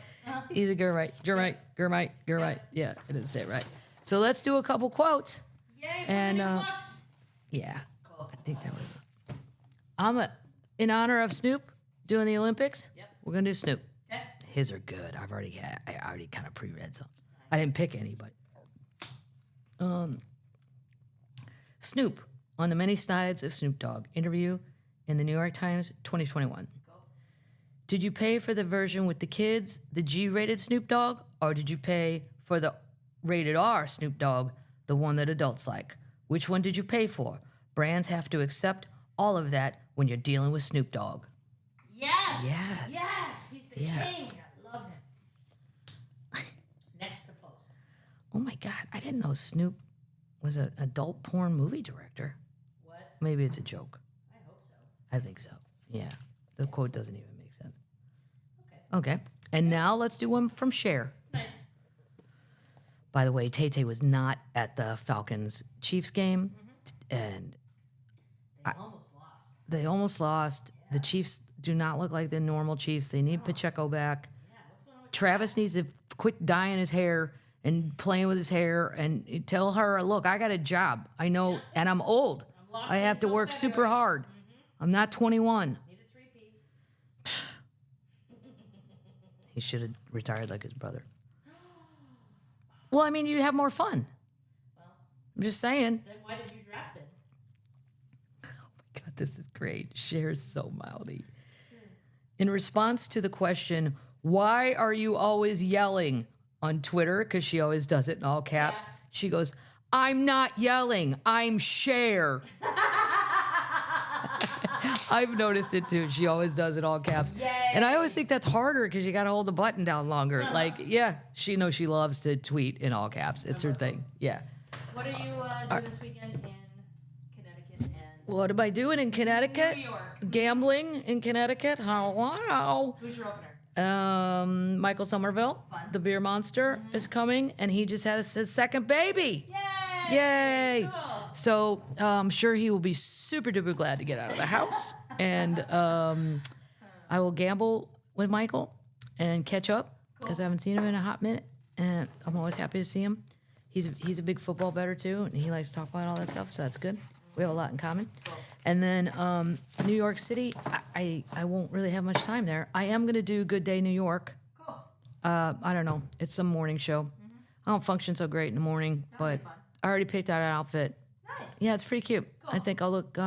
He's a germite. Yeah, I didn't say it right. So let's do a couple quotes. Yay, and bucks. Yeah, Cool. I think that was it. In honor of Snoop doing the Olympics. Yep. We're gonna do Snoop. Okay. His are good. I already kind of pre-read some. Nice. I didn't pick any, but Snoop on the many sides of Snoop Dogg interview in the New York Times, 2021. Go. Did you pay for the version with the kids, the G-rated Snoop Dogg, or did you pay for the rated R Snoop Dogg, the one that adults like? Which one did you pay for? Brands have to accept all of that when you're dealing with Snoop Dogg. Yes. Yes. Yes. He's the king. I love him. Next, the post. Oh my God, I didn't know Snoop was an adult porn movie director. What? Maybe it's a joke. I hope so. I think so. Yeah. The quote doesn't even make sense. Okay. Okay. And now let's do one from Cher. Nice. By the way, Tay-Tay was not at the Falcons-Chiefs game. And They almost lost. Yeah. The Chiefs do not look like the normal Chiefs. They need Pacheco back. Yeah. What's going on with Travis needs to quit dyeing his hair and playing with his hair and tell her, look, I got a job. I know, and I'm old. I have to work super hard. I'm not 21. Need a 3P. He should have retired like his brother. Well, I mean, you'd have more fun. Well, I'm just saying. then why did you draft him? Oh my God, this is great. Cher's so mouthy. In response to the question, why are you always yelling on Twitter? Because she always does it in all caps. Yes. She goes, I'm not yelling. I'm Cher. I've noticed it too. She always does it all caps. Yay. And I always think that's harder because you got to hold the button down longer. Like, yeah, she knows she loves to tweet in all caps. It's her thing. Yeah. What are you doing this weekend in Connecticut and What am I doing in Connecticut? New York? Gambling in Connecticut? Oh, wow. Who's your opener? Michael Somerville, the beer monster, is coming, and he just had his second baby. Yay! Yay! Cool. So I'm sure he will be super duper glad to get out of the house, and I will gamble with Michael and catch up because I haven't seen him in a hot minute, and I'm always happy to see him. He's a big football bettor too, and he likes to talk about all that stuff, so that's good. We have a lot in common. Cool. And then New York City, I won't really have much time there. I am going to do Good Day New York. Cool. I don't know. It's some morning show. I don't function so great in the morning, but be fun. I already picked out an outfit. Nice. Yeah, it's pretty cute. Cool. I think I'll look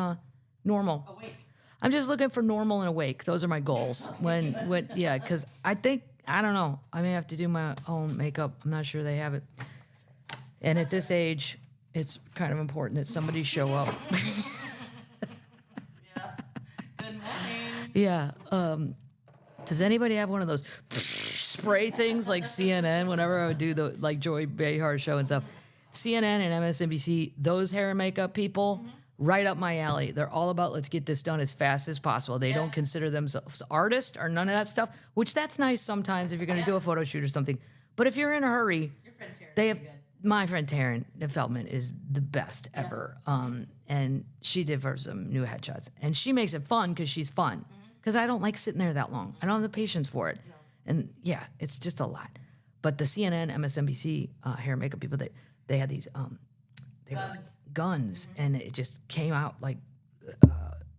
normal. Awake. I'm just looking for normal and awake. Those are my goals. Yeah, because I don't know. I may have to do my own makeup. I'm not sure they have it. And at this age, it's kind of important that somebody show up. Yeah. Good morning. Yeah. Does anybody have one of those spray things like CNN? Whenever I would do the like Joy Behar show and stuff, CNN and MSNBC, those hair and makeup people, right up my alley. They're all about let's get this done as fast as possible. They don't consider themselves artists or none of that stuff, which that's nice sometimes if you're going to do a photo shoot or something. But if you're in a hurry, Your friend Terry. they have. My friend Taryn Feldman is the best ever. And she did for some new headshots. And she makes it fun because she's fun. Because I don't like sitting there that long. I don't have the patience for it. No. And yeah, it's just a lot. But the CNN, MSNBC hair and makeup people, they had these they were like guns. And it just came out like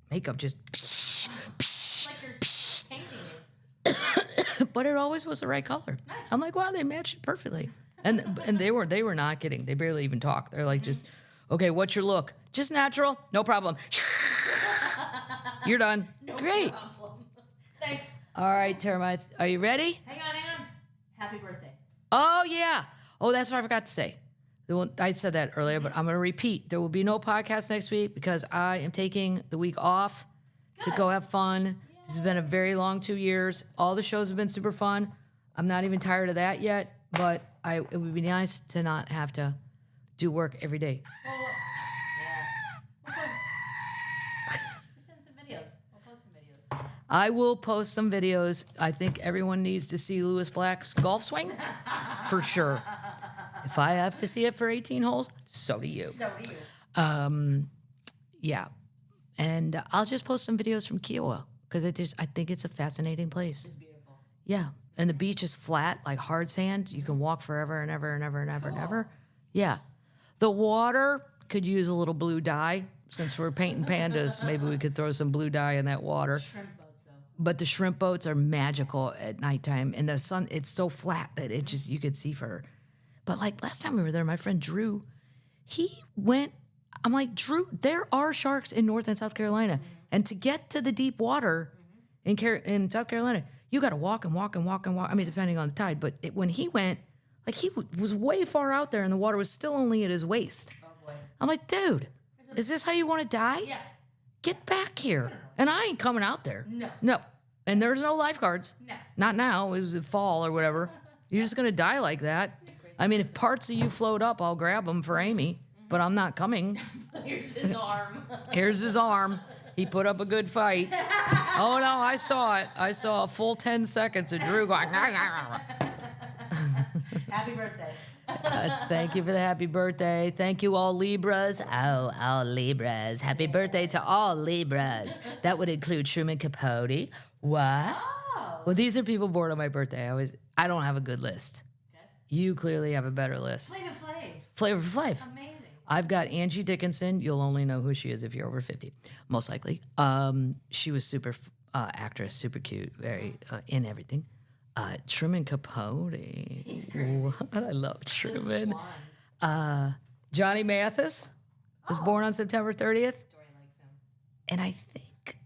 makeup just... Like you're painting you. But it always was the right color. Nice. I'm like, wow, they matched it perfectly. And they were not kidding. They barely even talk. They're like, just, okay, what's your look? Just natural, no problem. You're done. No Great. problem. Thanks. All right, termites, are you ready? Hang on. Happy birthday. Oh yeah. Oh, that's what I forgot to say. I said that earlier, but I'm going to repeat. There will be no podcast next week because I am taking the week off to go have fun. This has been a very long 2 years. All the shows have been super fun. I'm not even tired of that yet, but it would be nice to not have to do work every day. Well, yeah. We'll send some videos. We'll post some videos. I will post some videos. I think everyone needs to see Lewis Black's golf swing for sure. If I have to see it for 18 holes, so do you. So do you. Yeah. And I'll just post some videos from Kiowa because I think it's a fascinating place. It's beautiful. Yeah. And the beach is flat, like hard sand. You can walk forever and ever and ever and ever and ever. Yeah. The water could use a little blue dye. Since we're painting pandas, maybe we could throw some blue dye in that water. Shrimp boats, though. But the shrimp boats are magical at nighttime. And the sun, it's so flat that it just, you could see for. But like last time we were there, my friend Drew, he went, I'm like, Drew, there are sharks in North and South Carolina. And to get to the deep water in South Carolina, you got to walk and walk and walk and walk. I mean, depending on the tide. But when he went, like he was way far out there and the water was still only at his waist. Oh, boy. I'm like, dude, is this how you want to die? Yeah. Get back here. And I ain't coming out there. No. And there's no lifeguards. No. Not now. It was the fall or whatever. You're just going to die like that. I mean, if parts of you float up, I'll grab them for Amy. But I'm not coming. Here's his arm. Here's his arm. He put up a good fight. Oh, no, I saw it. I saw a full 10 seconds of Drew going, Happy birthday. Thank you for the happy birthday. Thank you, all Libras. Oh, all Libras. Happy birthday to all Libras. That would include Truman Capote. What? Oh. Well, these are people born on my birthday. I don't have a good list. Okay. You clearly have a better list. Flavor Flavor Flav. Flav. Amazing. I've got Angie Dickinson. You'll only know who she is if you're over 50, most likely. She was super actress, super cute, very in everything. Truman Capote. He's crazy. What? I love The Truman. swans. Johnny Mathis was born on September 30th. Dory likes him. And I think,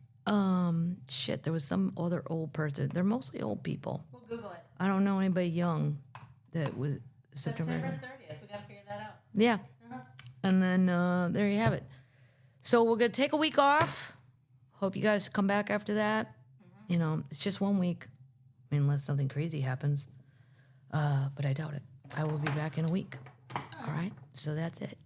there was some other old person. They're mostly old people. We'll Google it. I don't know anybody young that was September September. 30th. We got to figure that out. Yeah. And then there you have it. So we're going to take a week off. Hope you guys come back after that. You know, it's just 1 week. I mean, unless something crazy happens. But I doubt it. I will be back in a week. All right. So that's it.